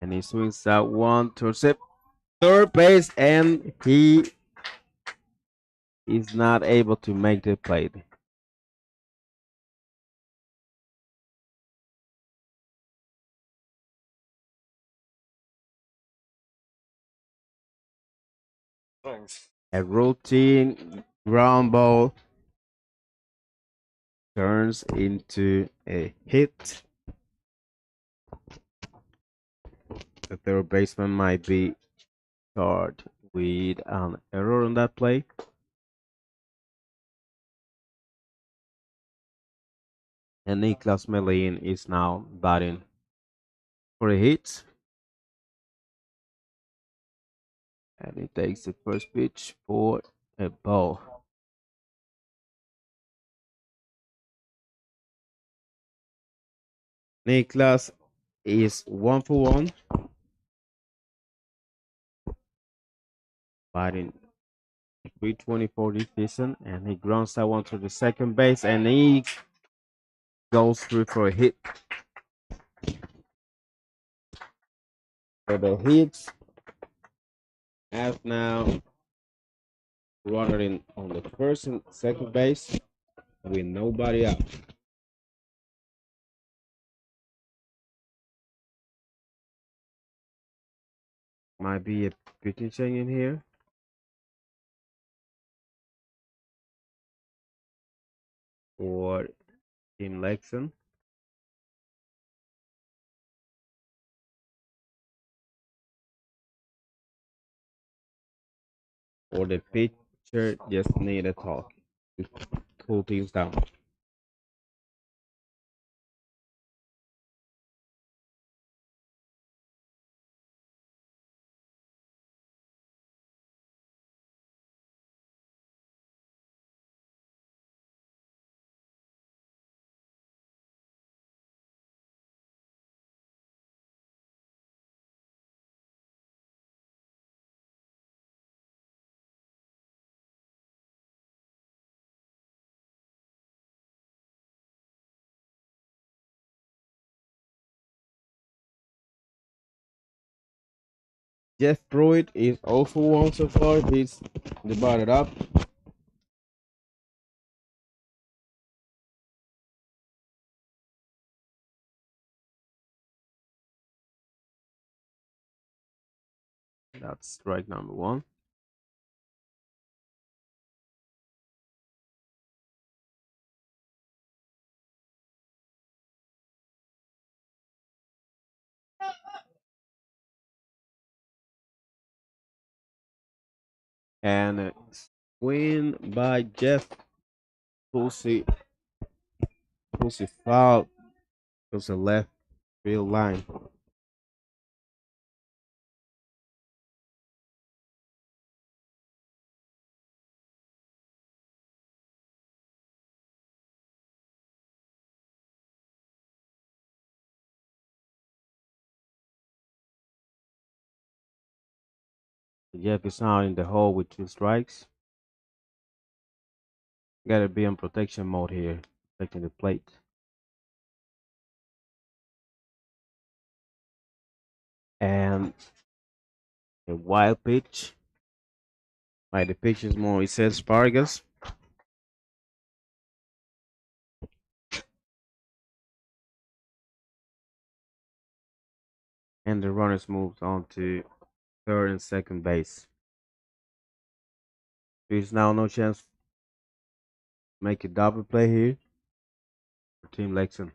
And he swings that one towards it. Third base, and he is not able to make the play. A routine ground ball turns into a hit. The third baseman might be charged with an error on that play. And Niklas Melin is now batting for a hit. And he takes the first pitch for a ball. Niklas is 1 for 1. Batting 324 this season, and he grounds that one to the second base, and he goes through for a hit. So the hits have now running on the first and second base with nobody out. Might be a pitching change in here. For Team Leksand. Or the pitcher just need a talk to cool things down. Jeff Pruitt is 0 for 1 so far. He's divided up. That's strike number one. And a win by Jeff. Pussy foul. Goes a left field line. Jeff is now in the hole with 2 strikes. Gotta be on protection mode here, protecting the plate. And a wild pitch by the pitcher's Moises Vargas. And the runners moved on to third and second base. There's now no chance to make a double play here for Team Leksand.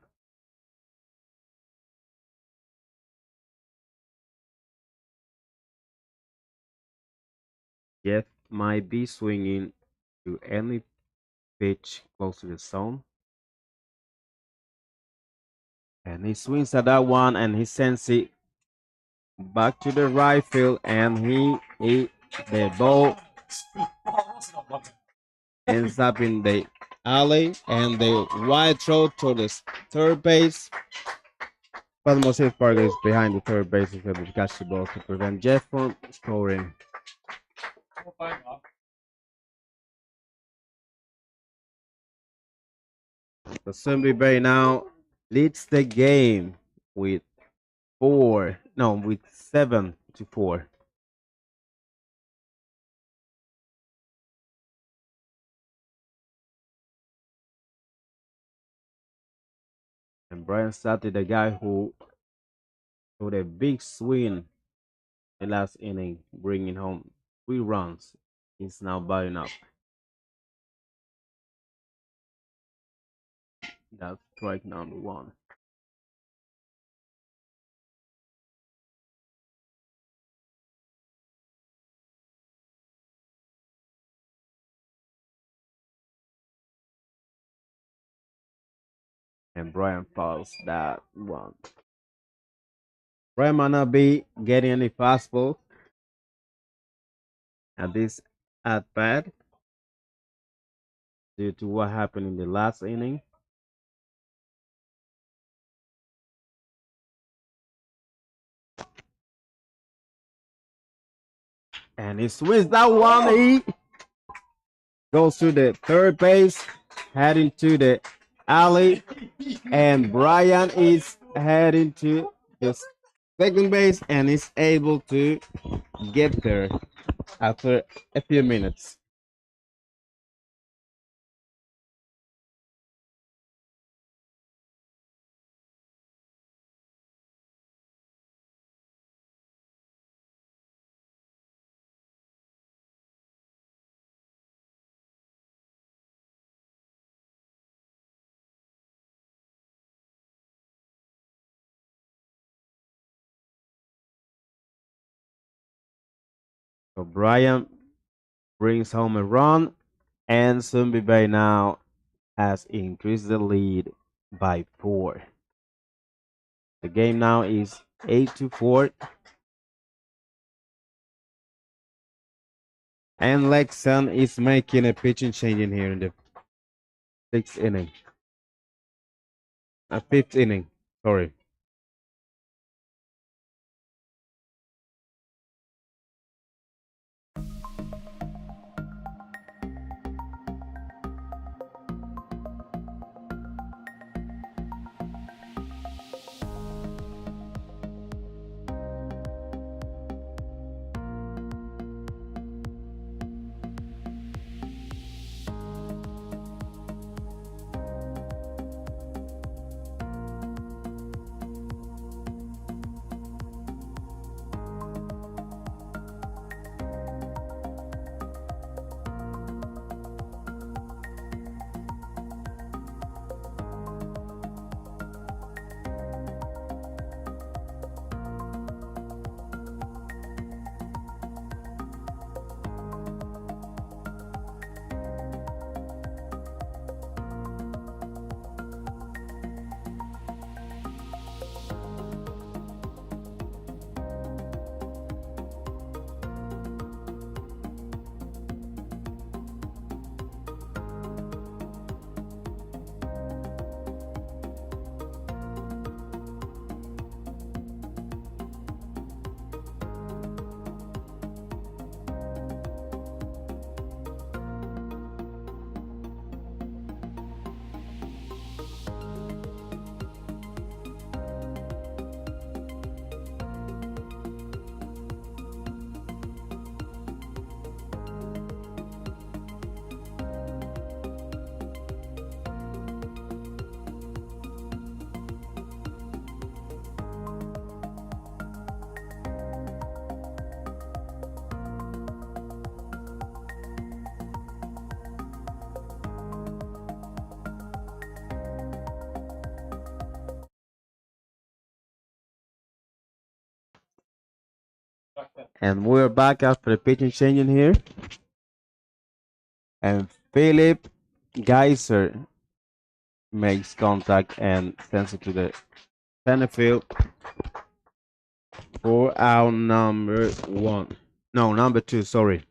Jeff might be swinging to any pitch close to the zone. And he swings at that one, and he sends it back to the right field, and the ball ends up in the alley, and the wide throw to the third base. But Moses Parker is behind the third base to catch the ball to prevent Jeff from scoring. So Sundbyberg now leads the game with 7-4. And Brian started the guy who with a big swing the last inning, bringing home 3 runs. He's now batting up. That's strike number 1. And Brian fouls that one. Brian might not be getting any fastball at this at bat due to what happened in the last inning. And he swings that one. He goes to the third base, heading to the alley. And Brian is heading to the second base and is able to get there after a few minutes. So Brian brings home a run, and Sundbyberg now has increased the lead by 4. The game now is 8-4. And Leksand is making a pitching change in here in the 6th inning. 5th inning, sorry. And we're back after the pitching change in here. And Philip Geyser makes contact and sends it to the center field for our number 1. No, number 2, sorry.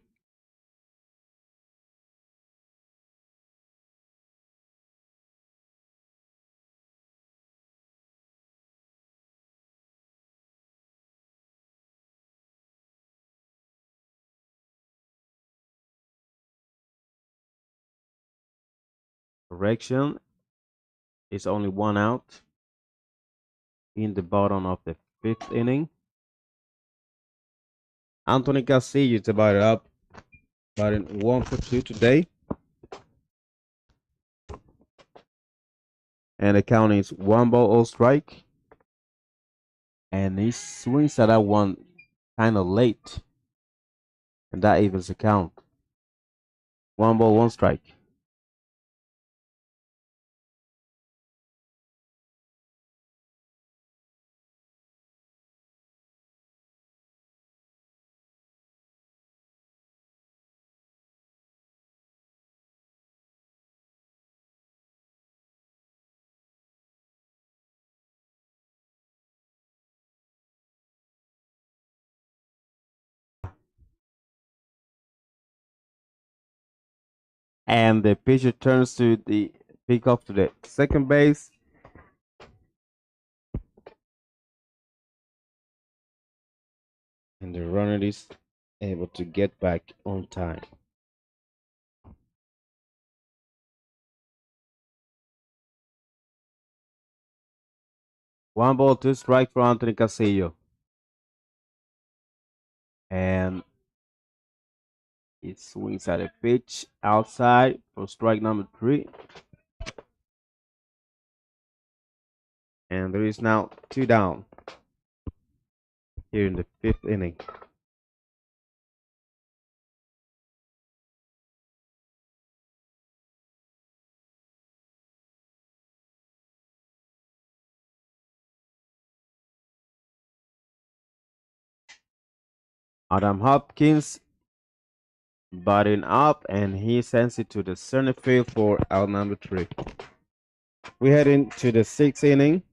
Correction. It's only 1 out in the bottom of the 5th inning. Anthony Castillo is about up, batting 1 for 2 today. And the count is 1 ball, 0 strike. And he swings at that one kind of late. And that evens the count. 1 ball, 1 strike. And the pitcher turns to the pickoff to the second base. And the runner is able to get back on time. One ball, 2 strike for Anthony Castillo. And he swings at a pitch outside for strike number 3. And there is now 2 down here in the 5th inning. Adam Hopkins batting up, and he sends it to the center field for out number 3. We head into the 6th inning.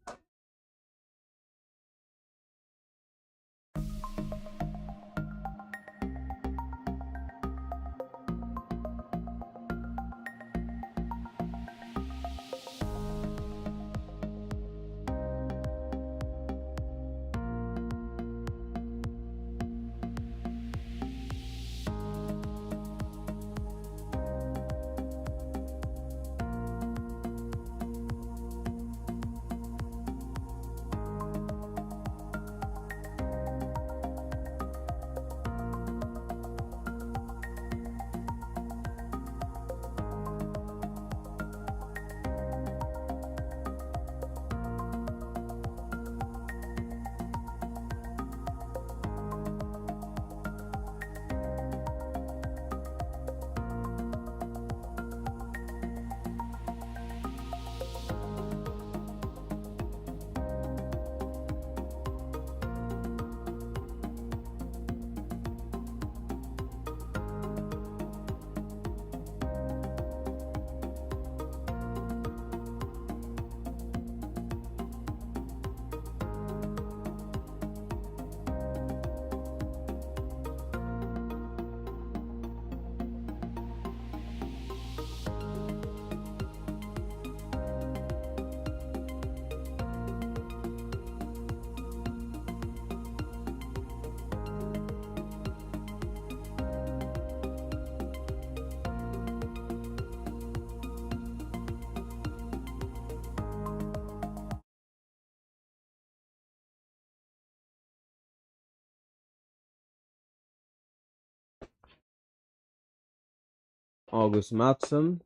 August Matson,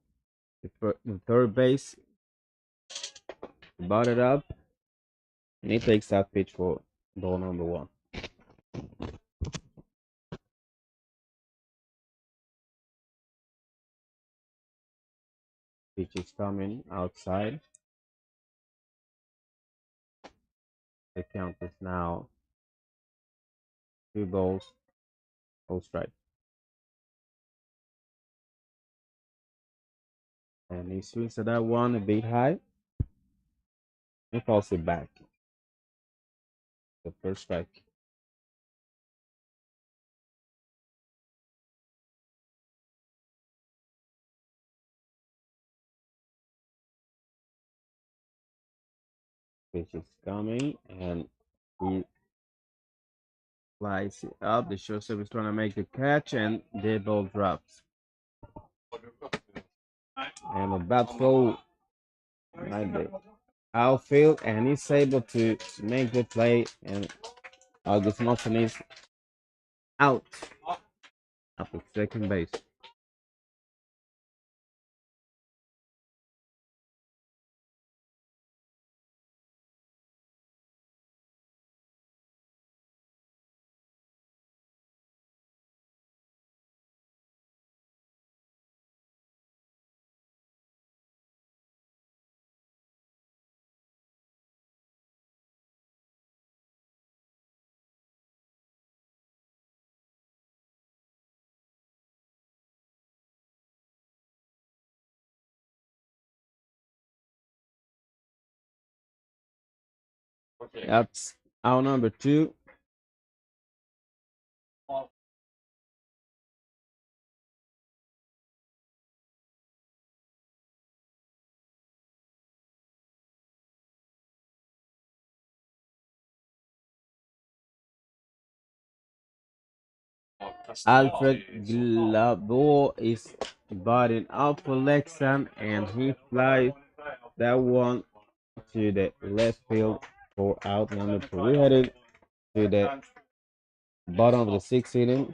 the third base, batted up, and he takes that pitch for ball number 1. Pitch is coming outside. The count is now 2 balls, 0 strike. And he swings at that one a bit high and falls it back. The first strike. Pitch is coming, and he flies it up. The shortstop is trying to make the catch, and the ball drops. And a bat throw might the outfield, and he's able to make the play, and August Martin is out at the second base. That's our number 2. Alfred Glabo is batting up for Leksand, and he flies that one to the left field for out number 2. We're headed to the bottom of the 6th inning.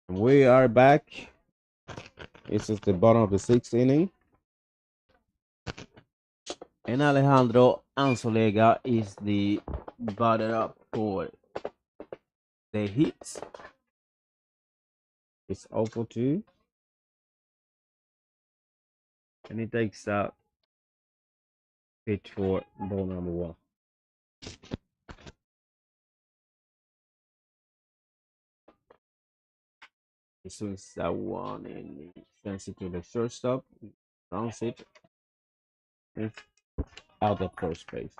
We are back. This is the bottom of the 6th inning. And Alejandro Anzolega is the batter up for the Heat. It's 0-2. And he takes out pitch for ball number 1. He swings that one and he sends it to the shortstop. Rounds it. It's out at first base.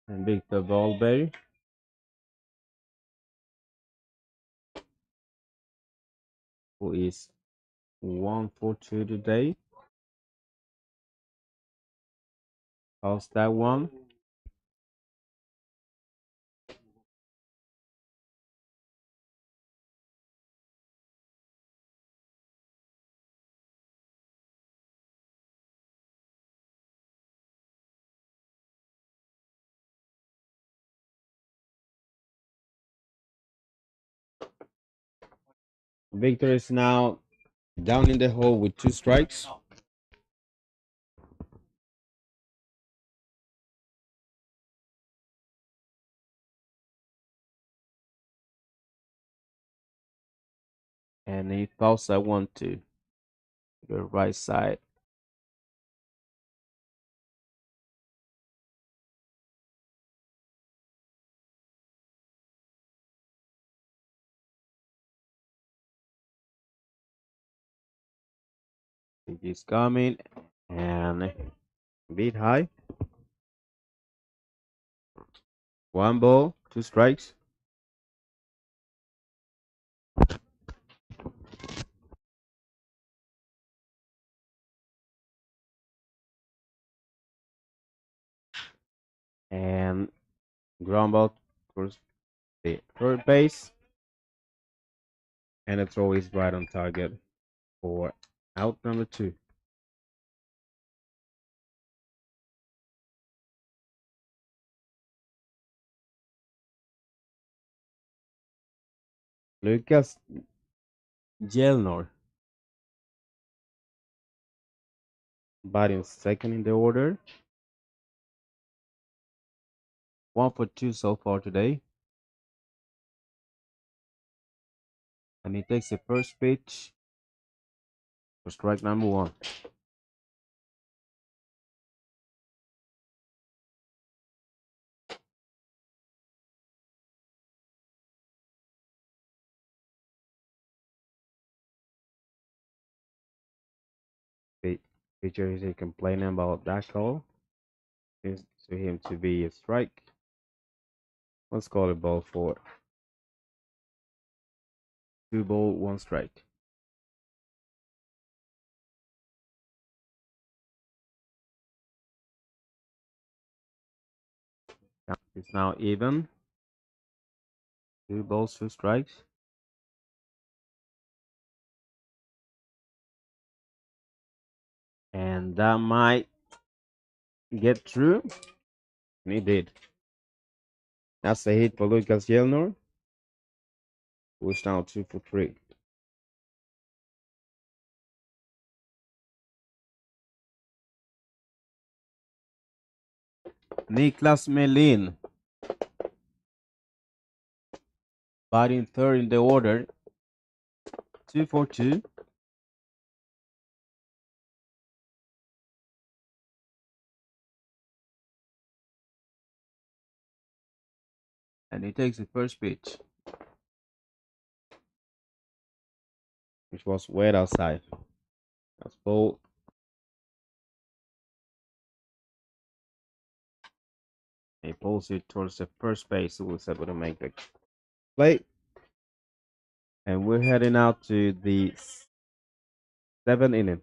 And Victor Valberg, who is 1-for-2 today. How's that one? Victor is now down in the hole with 2 strikes. And he fouls that one to the right side. He's coming and beat high. 1 ball, 2 strikes. And ground ball towards the third base. And the throw is right on target for out number 2. Lucas Jelnor batting second in the order. 1 for 2 so far today. And he takes the first pitch for strike number 1. The pitcher is complaining about that call. Seems to him to be a strike. Let's call it ball 4. 2 ball, 1 strike. Count is now even. 2 balls, 2 strikes. And that might get through. And he did. That's a hit for Lucas Jelnor, who's now 2 for 3. Niklas Melin batting third in the order. 2 for 2. And he takes the first pitch, which was wet outside. That's ball. He pulls it towards the first base, who was able to make the play. And we're heading out to the 7th inning.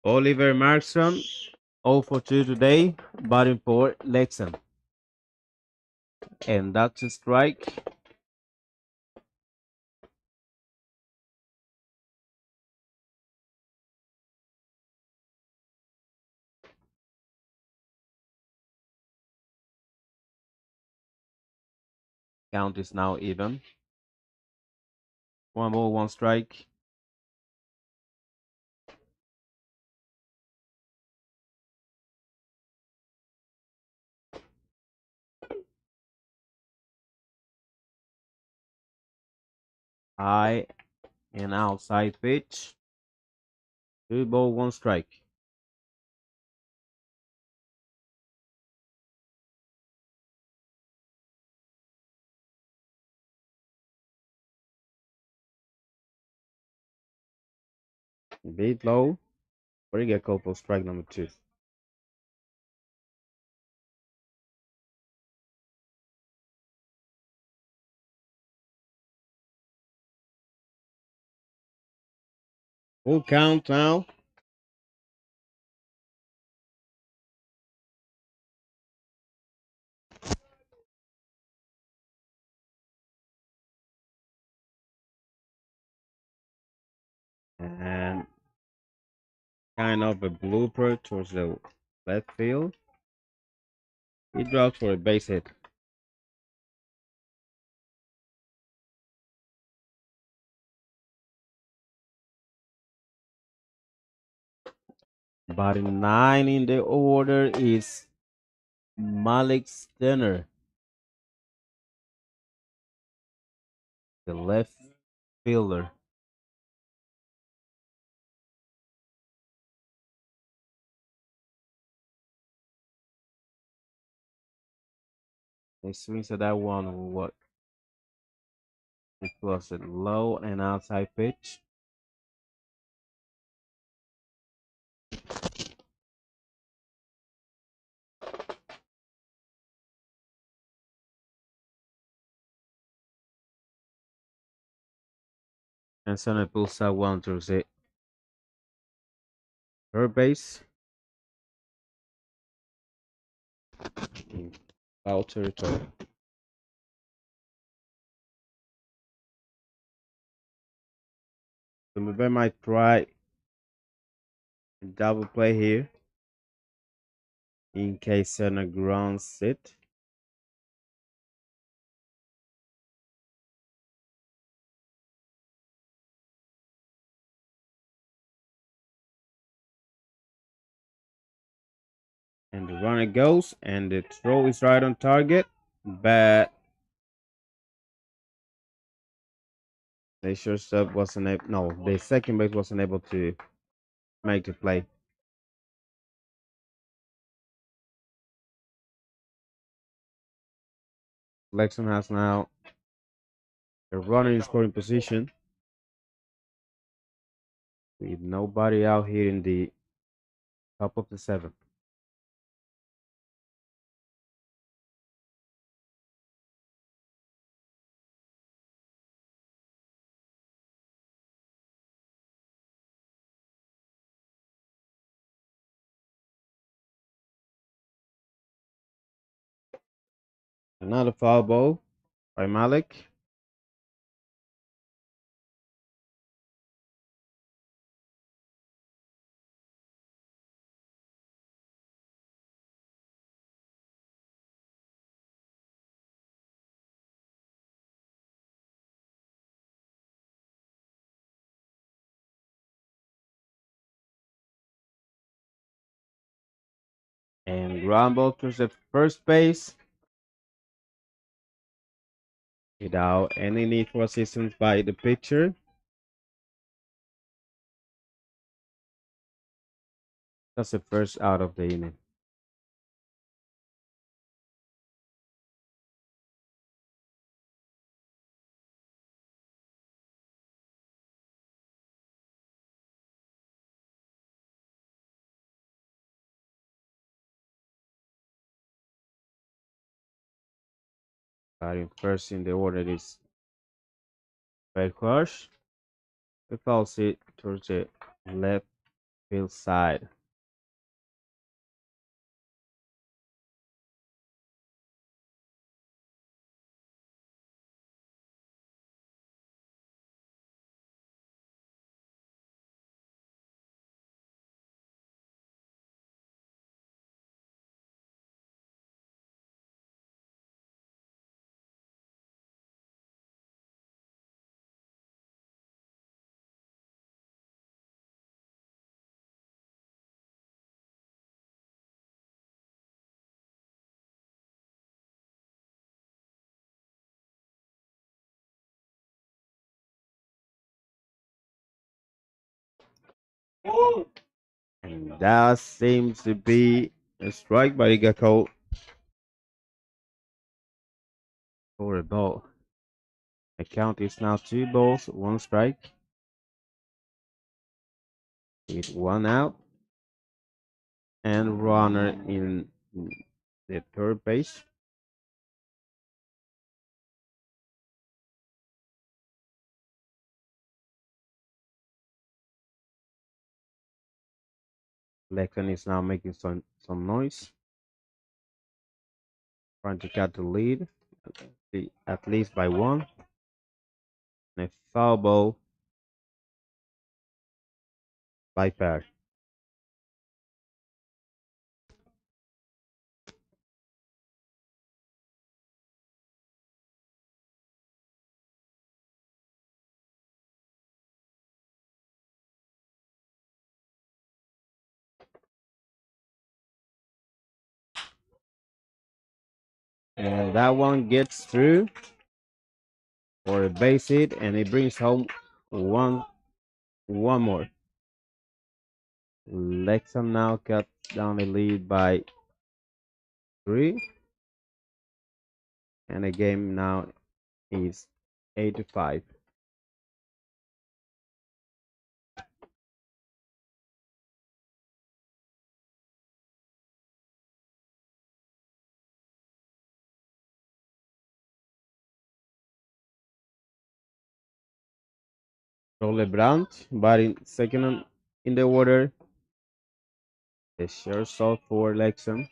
Oliver Markström, 0 for 2 today, batting for Leksand. And that's a strike. Count is now even. 1 ball, 1 strike. High and outside pitch. 2 ball, 1 strike. Beat low. Pretty good call for strike number 2. Full count now. And kind of a blooper towards the left field. He drops for a base hit. Batting 9 in the order is Malik Stenner, the left fielder. He swings at that one. What? It was a low and outside pitch. And Stenner pulls out one towards it. Third base. In foul territory. Lumberjacks might try a double play here in case Stenner grounds it. And the runner goes, and the throw is right on target, but the shortstop wasn't able. No, the second base wasn't able to make the play. Leksand has now a runner in scoring position with nobody out here in the top of the 7th. Another foul ball by Malik. And ground ball towards the first base without any need for assistance by the pitcher. That's the first out of the inning. Batting first in the order is Red Crush. The foul it towards the left field side. And that seems to be a strike, but it got called for a ball. The count is now 2 balls, 1 strike. With 1 out. And runner in the third base. Leksand is now making some noise. Trying to cut the lead. At least by 1. And a foul ball by pair. And that one gets through for a base hit, and it brings home one more. Leksand now cut down the lead by 3. And the game now is 8-5. Rolle Brandt batting second in the order. The shortstop for Leksand.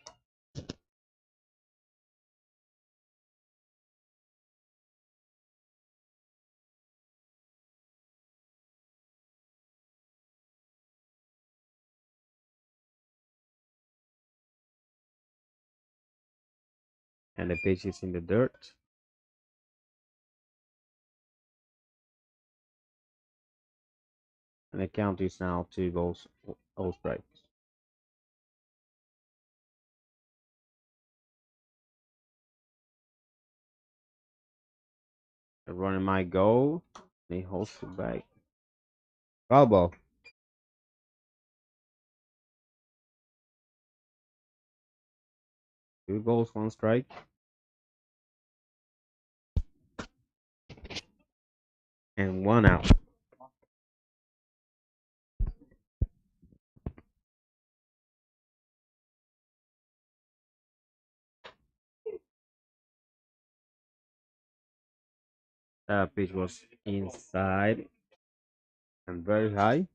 And the pitch is in the dirt. And the count is now 2 balls, 0 strikes. The runner might go. He holds it back. Foul ball. 2 balls, 1 strike. And 1 out. That pitch was inside and very high.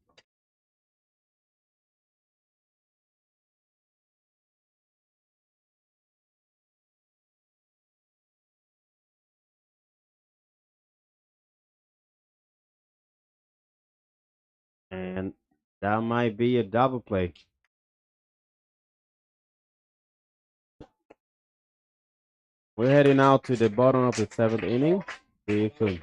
And that might be a double play. We're heading out to the bottom of the 7th inning. See you soon.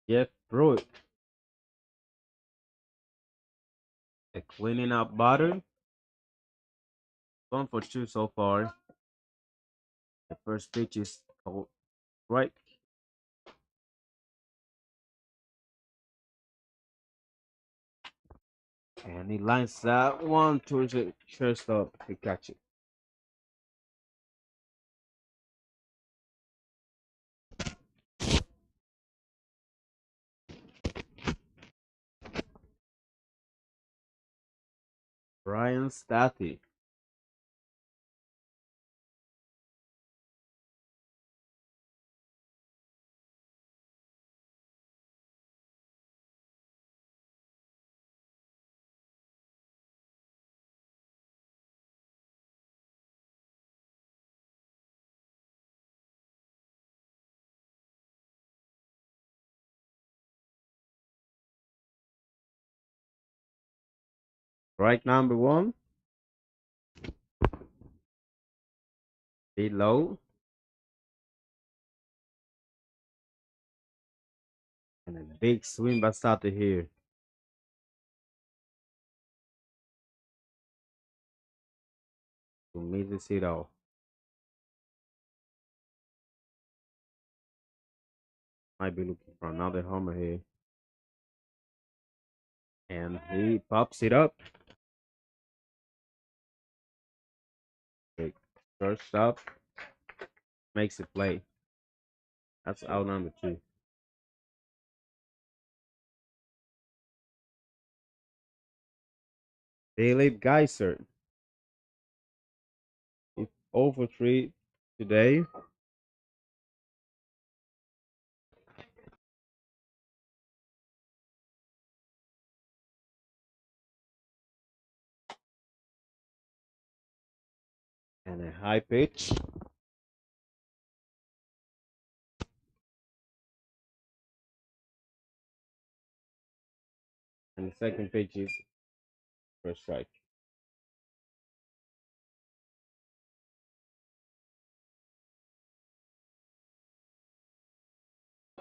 Jeff Pruitt. A cleaning up batter. 1 for 2 so far. The first pitch is called strike. And he lines that one towards the shortstop to catch it. Brian Stathy. Strike number one. Below. And a big swing by Stathy here. To misses it off. Might be looking for another homer here. And he pops it up. Big first up. Makes a play. That's out number 2. Philip Geiser. It's 0 for 3 today. And a high pitch. And the second pitch is for a strike.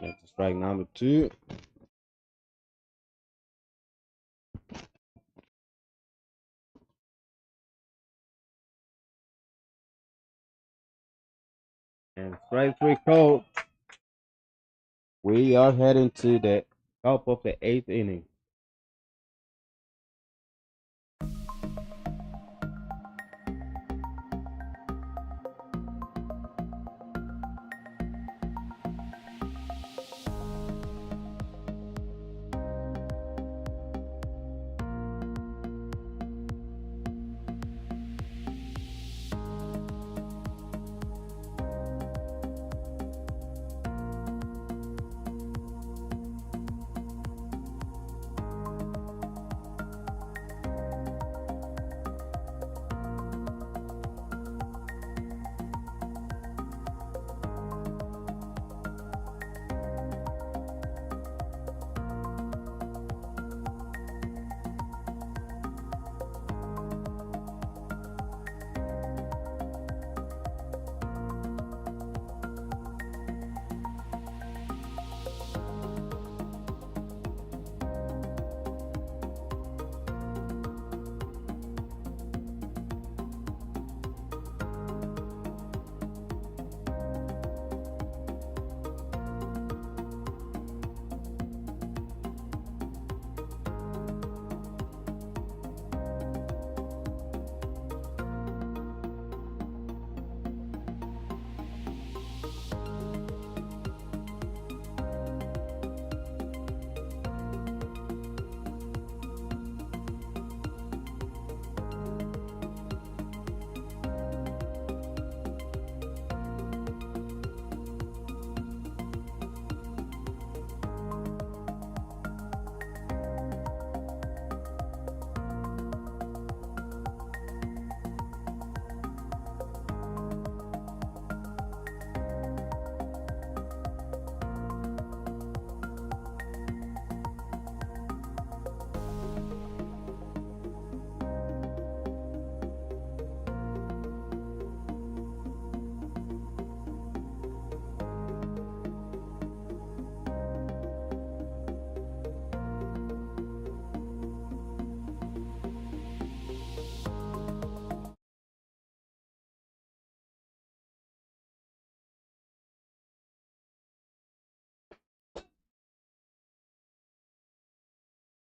That's strike number 2. And strike 3 called. We are heading to the top of the 8th inning.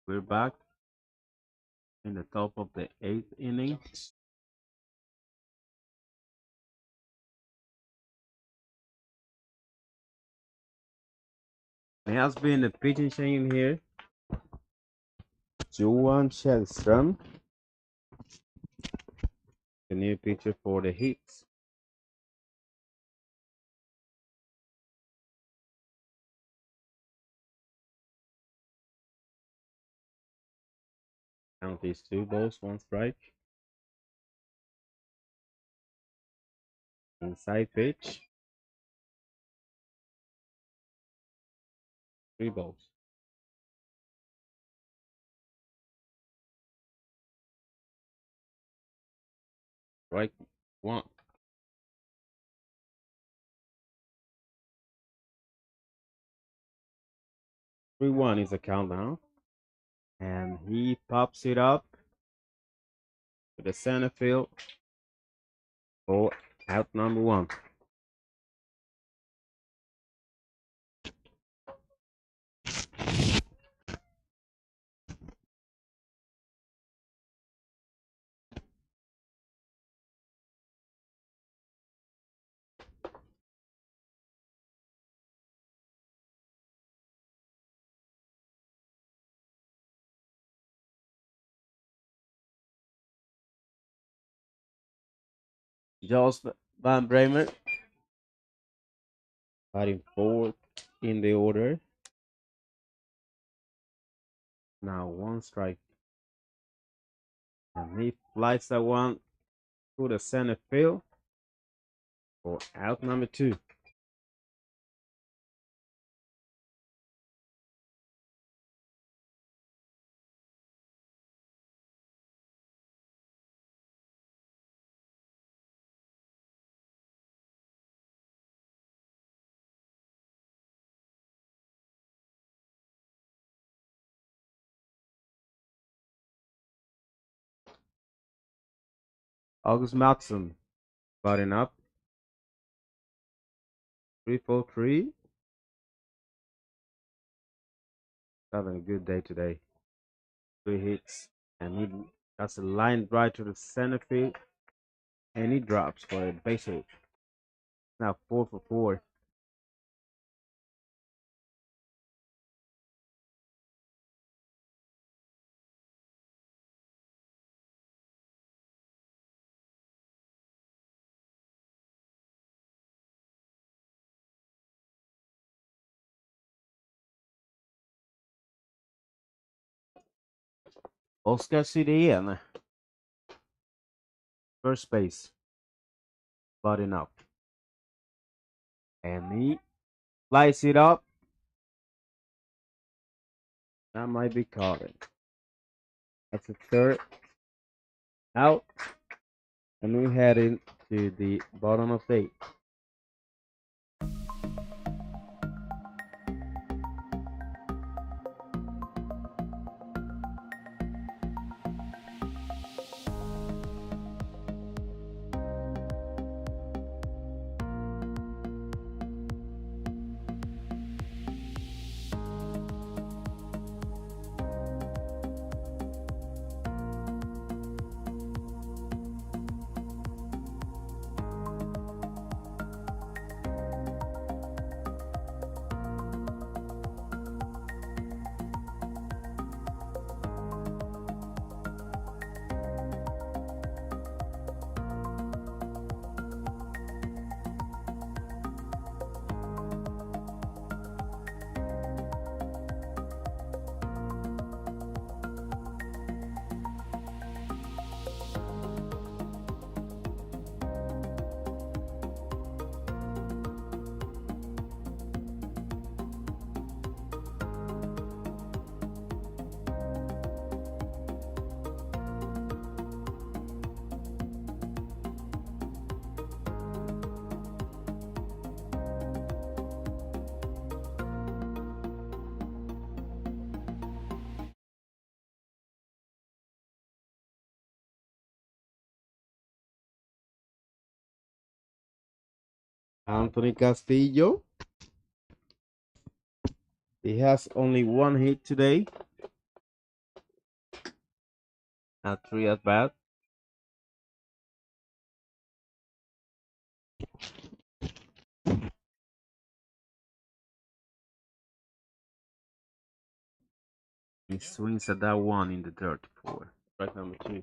We're back in the top of the 8th inning. It has been the pitching change here. Johan Källström, the new pitcher for the Heat. Count is 2 balls, 1 strike. Inside pitch. 3 balls. Strike 1. 3-1 is the count now. And he pops it up to the center field for out number 1. Jos Van Bremer batting 4th in the order. Now 1 strike. And he flies that one to the center field for out number 2. August Mattsson batting up. 3-4-3. Having a good day today. 3 hits. And he that's a line right to the center field. And he drops for a base hit. Now 4-for-4. Oscar Sidén. First base. Batting up. And he flies it up. That might be caught. That's the 3rd out. And we're heading to the bottom of the 8th. Anthony Castillo. He has only 1 hit today. At 3 at bat. He swings at that one in the dirt for strike number 2.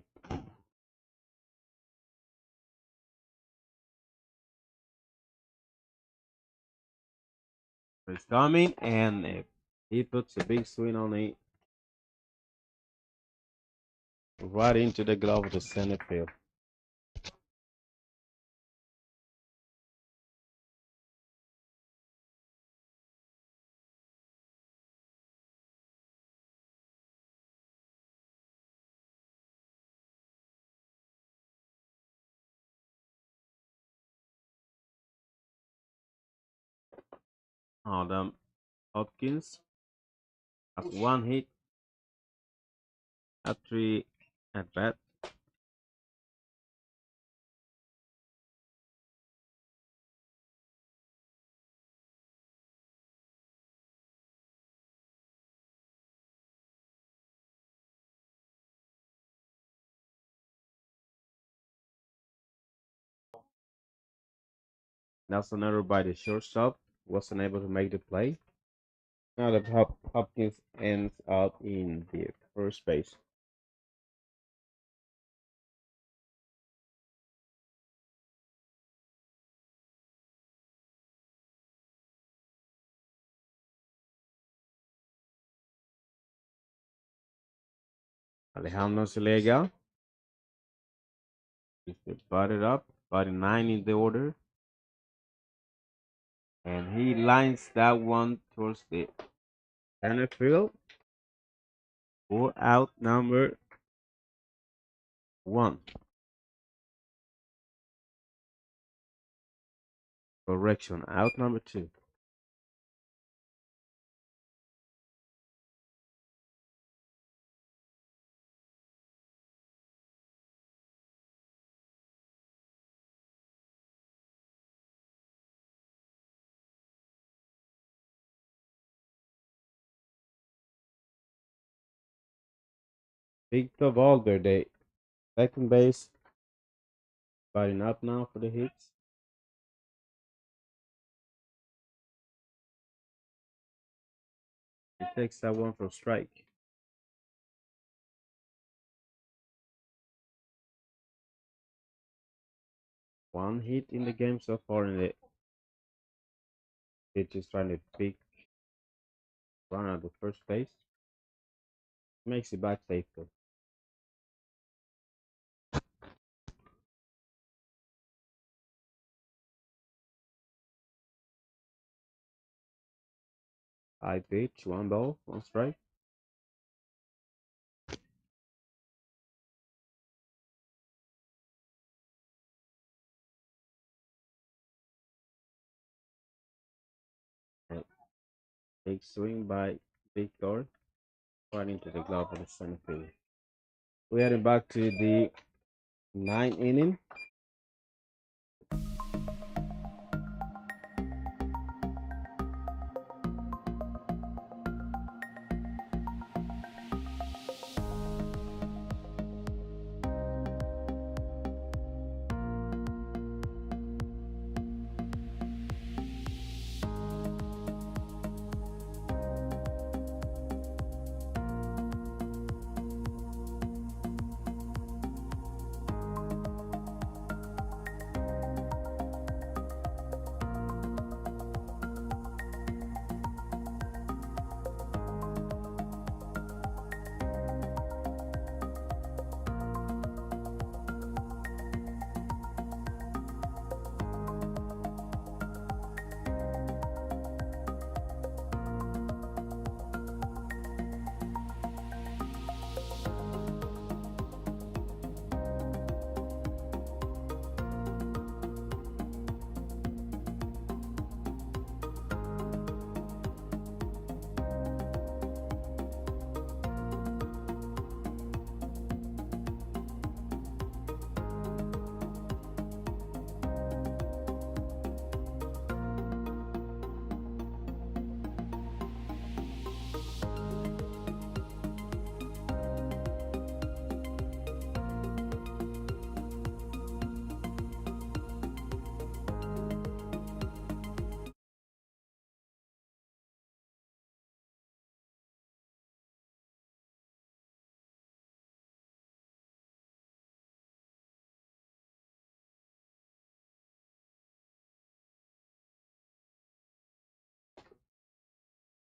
He's coming and he puts a big swing on it right into the glove of the center field. Adam Hopkins has 1 hit at 3 at bat. That's another by the shortstop. Wasn't able to make the play. Now the Hopkins ends up in the first base. Alejandro Celega is the batted up, batting 9 in the order. And he lines that one towards the center field for out number 1. Correction, out number 2. Victor Valverde, second base, batting up now for the hits. He takes that one for strike. One hit in the game so far in the pitch is trying to pick run at the first base. Makes it back safe though. High pitch, 1 ball, 1 strike. Big swing by Victor, right into the glove of the center field. We're heading back to the 9th inning.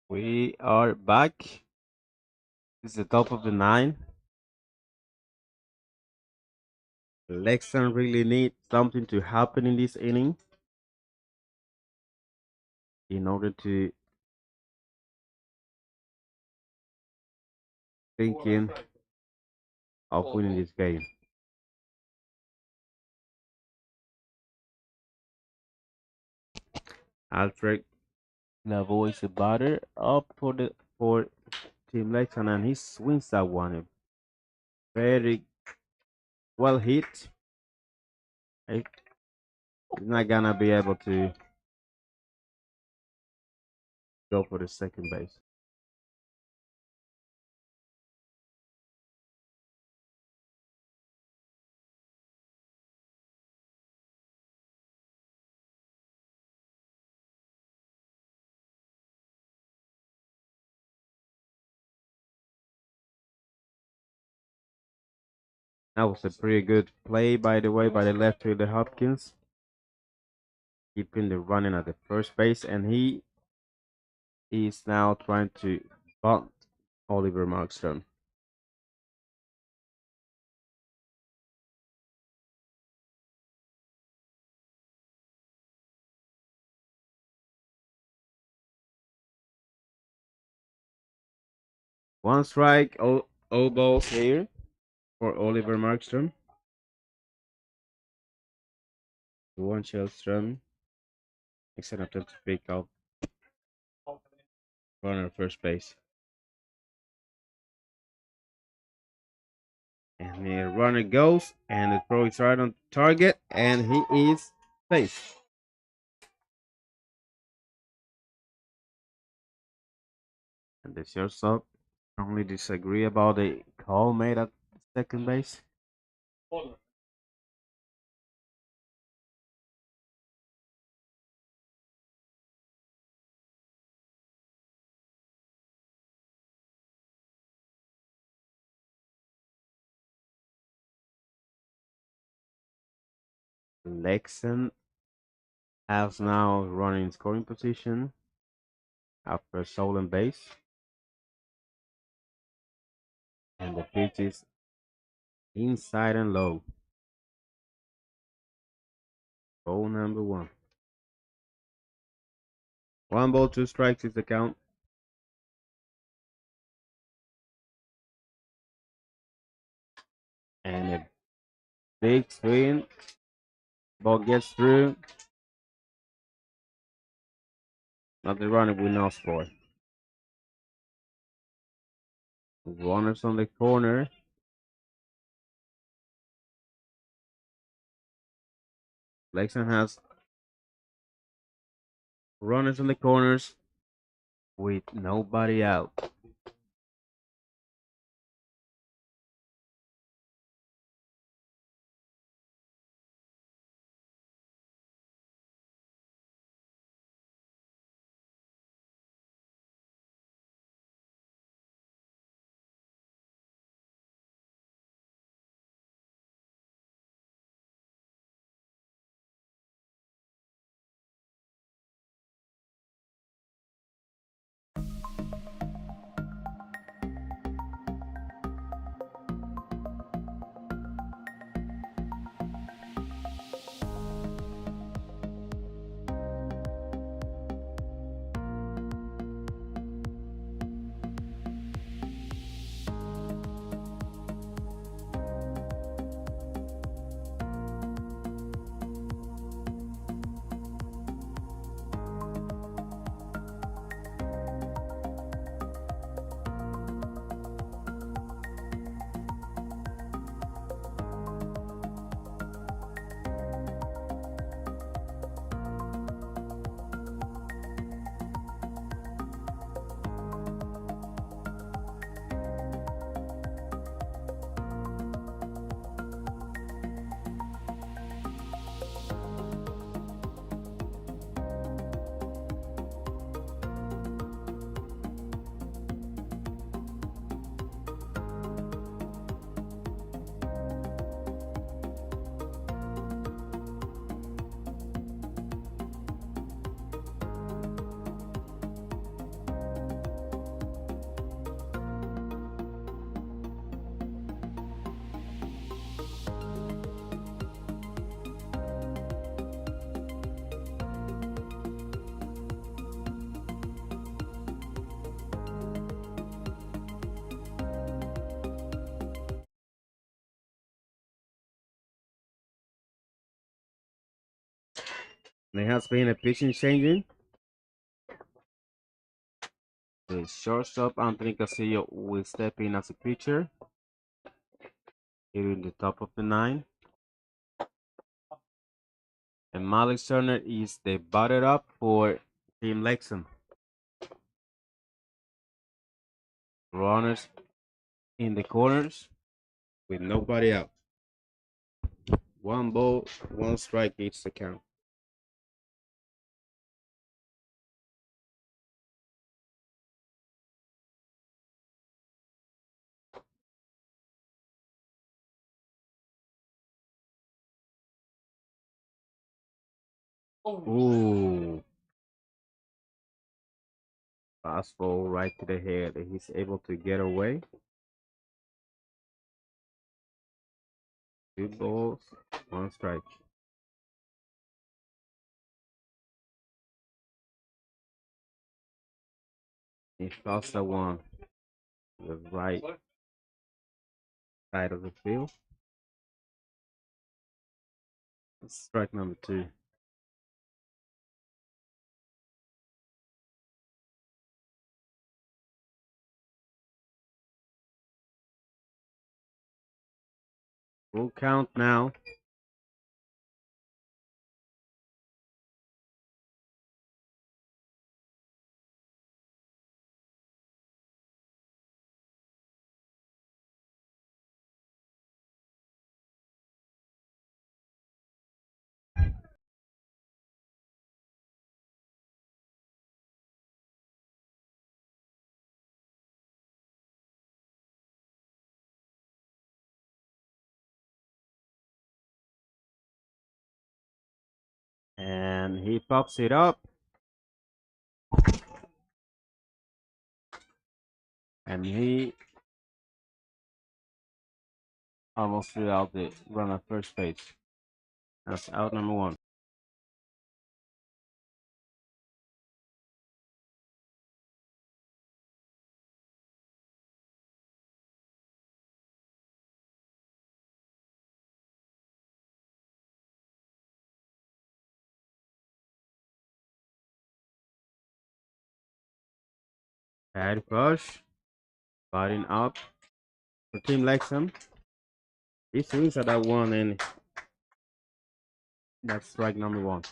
We are back. This is the top of the 9. Leksand really need something to happen in this inning in order to thinking of winning this game. Alfred Lavo is a batter up for Team Leksand, and he swings that one. Very well hit. He's not gonna be able to go for the second base. That was a pretty good play, by the way, by the left fielder Hopkins, keeping the running at the first base, and he is now trying to bunt Oliver Markström. One strike, all balls here for Oliver Markström. One Källström. Excellent attempt to pick up runner first base. And the runner goes, and the throw is right on target, and he is safe. And the shortstop strongly disagree about the call made at second base. Leksand has now running scoring position after a stolen base. And the pitch is inside and low. Ball number 1. 1 ball, 2 strikes is the count. And a big swing. Ball gets through. Not the runner will not score. Runners on the corner. Leksand has runners on the corners with nobody out. There has been a pitching changing. The shortstop Anthony Castillo will step in as a pitcher here in the top of the 9. And Malik Turner is the batter up for Team Leksand. Runners in the corners with nobody out. 1 ball, 1 strike each the count. Ooh. Fastball right to the head. He's able to get away. 2 balls, 1 strike. He tossed that one to the right side of the field. Strike number 2. Full count now. And he pops it up. And he almost threw out the run at first base. That's out number 1. Head push. Batting up for Team Leksand. He swings at that one, and that's strike number 1.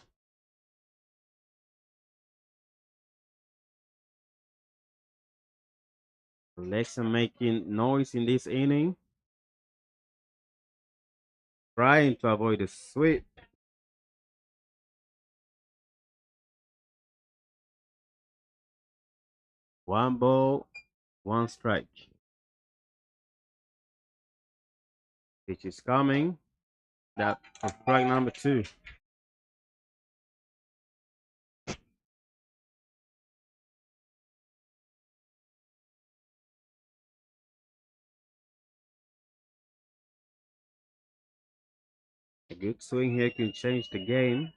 Leksand making noise in this inning, trying to avoid a sweep. One ball, 1 strike. Pitch is coming. That for strike number 2. A good swing here can change the game.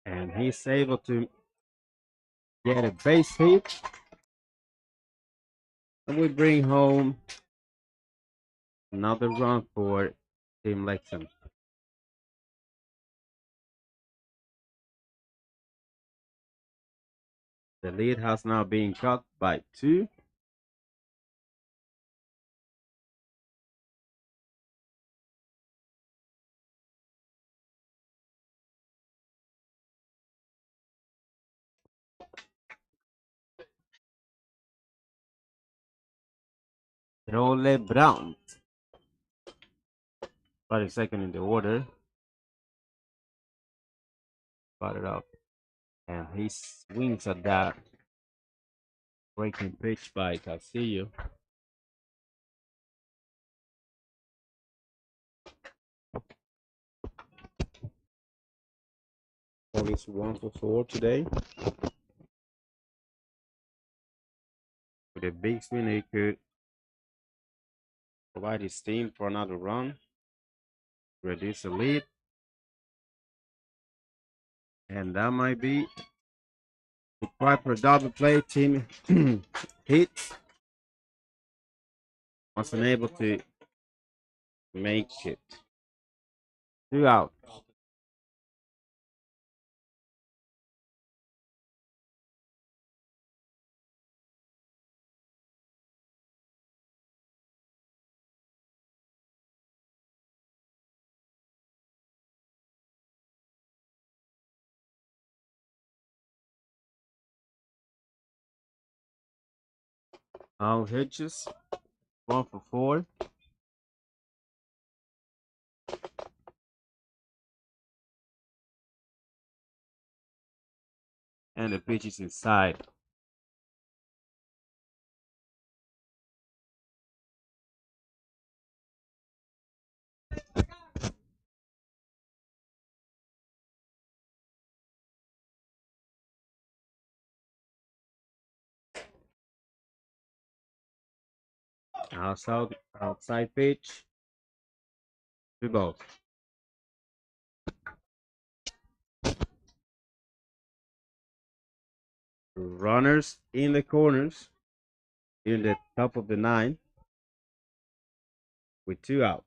And he's able to get a base hit. And we bring home another run for Team Leksand. The lead has now been cut by 2. Role Brown. 32nd in the order. Got it up. And he swings at that breaking pitch by Castillo. Ball is 1 for 4 today. With a big swing, he could provide his team for another run, reduce the lead, and that might be the try for a double play. Team Heat was unable to make it. 2 out. All hitches. 1 for 4. And the pitch is inside. Outside pitch. 2 balls. Runners in the corners. In the top of the 9. With 2 outs.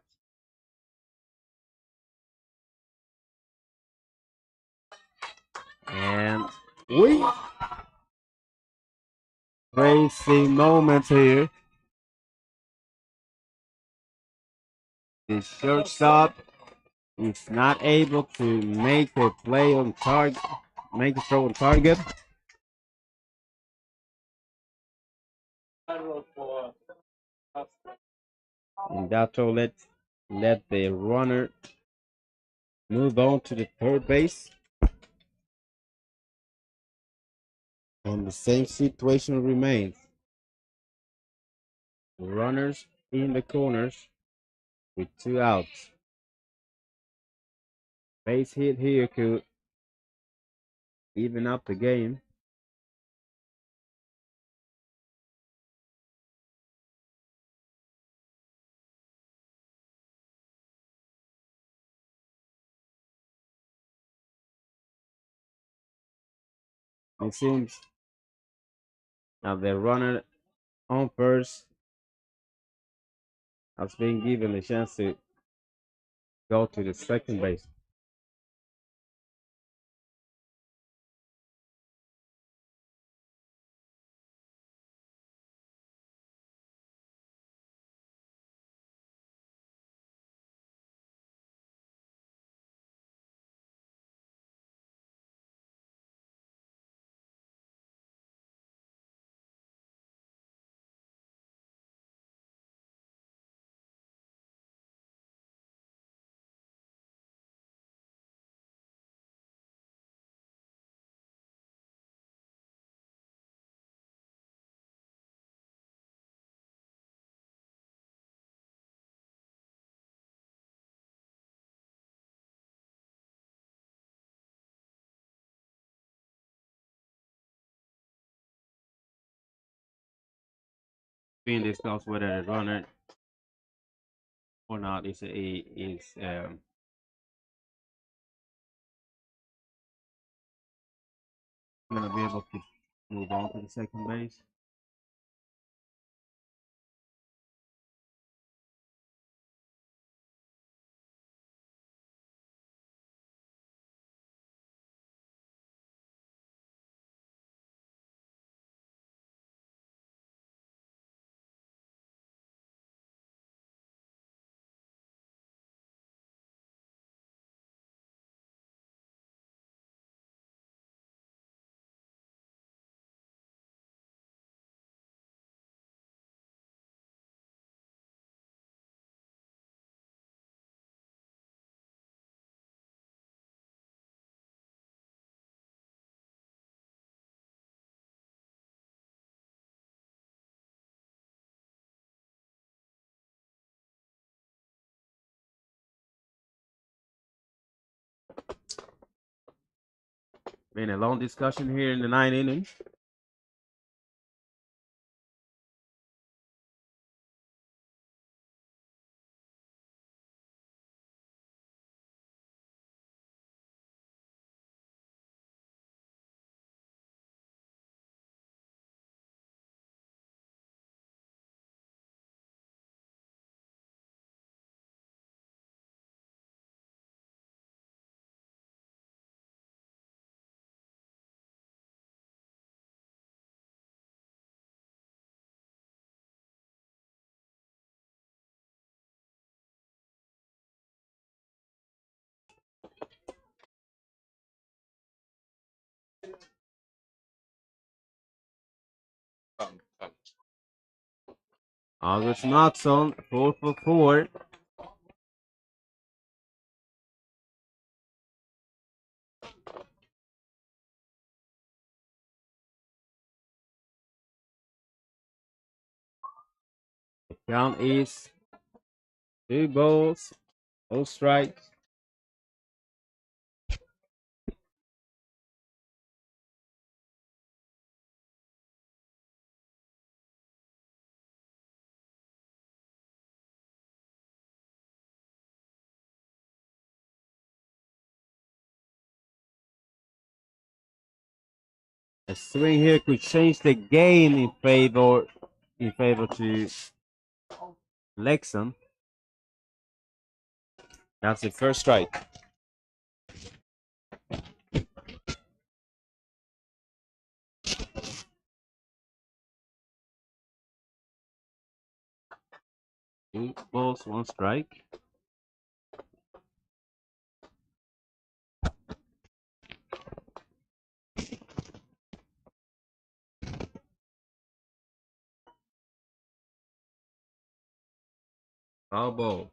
And we crazy moments here. The shortstop is not able to make a play on target, make a throw on target. And that throw let the runner move on to the third base. And the same situation remains. Runners in the corners with 2 outs. Base hit here could even up the game. It seems now the runner on first has been given a chance to go to the second base. Being discussed whether the runner or not is going to be able to move on to the second base. Been a long discussion here in the 9 innings. August Mattsson, 4 for 4. The count is 2 balls, 0 strikes. A swing here could change the game in favor to Leksand. That's the first strike. Two balls, 1 strike. Foul ball.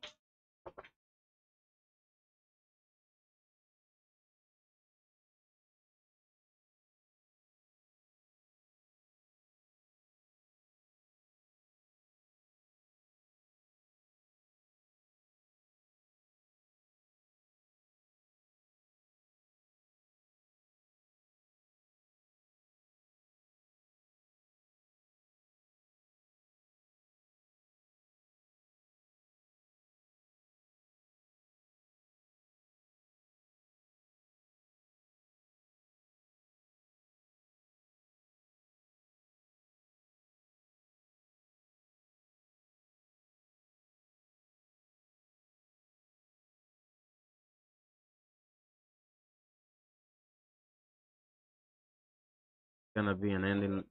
Gonna be an ending.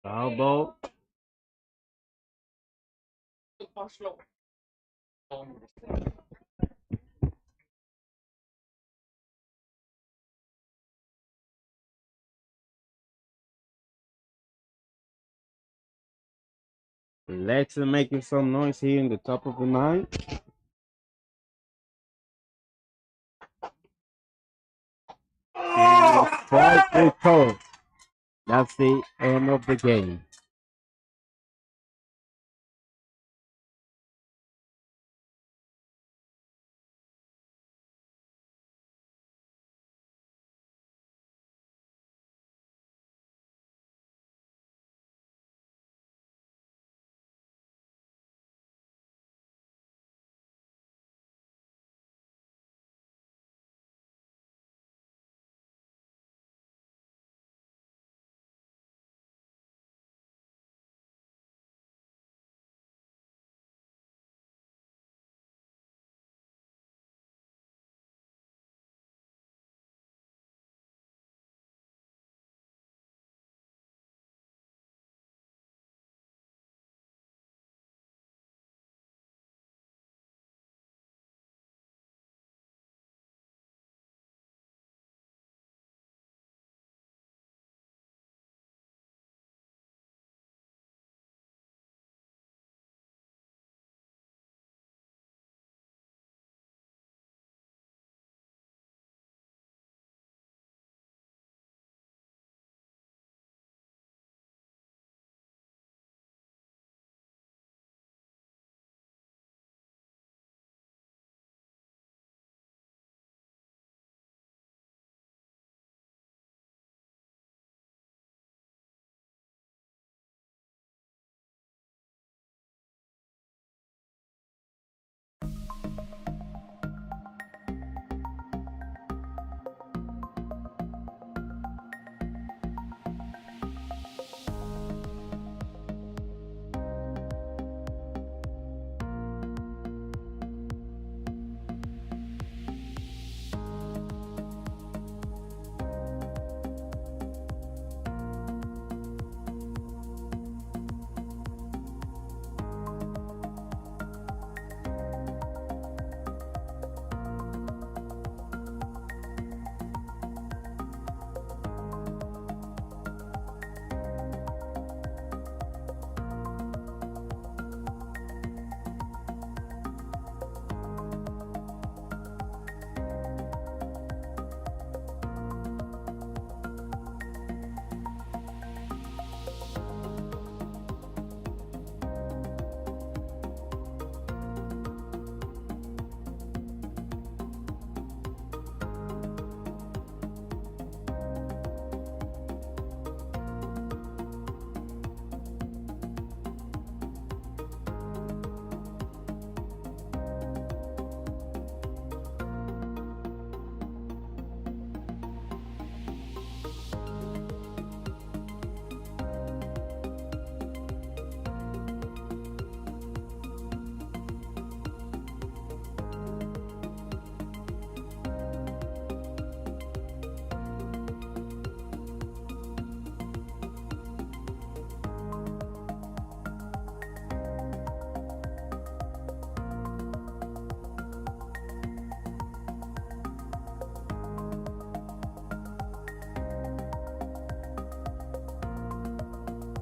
Foul ball. Leksand making some noise here in the top of the 9. And strike 4. That's the end of the game.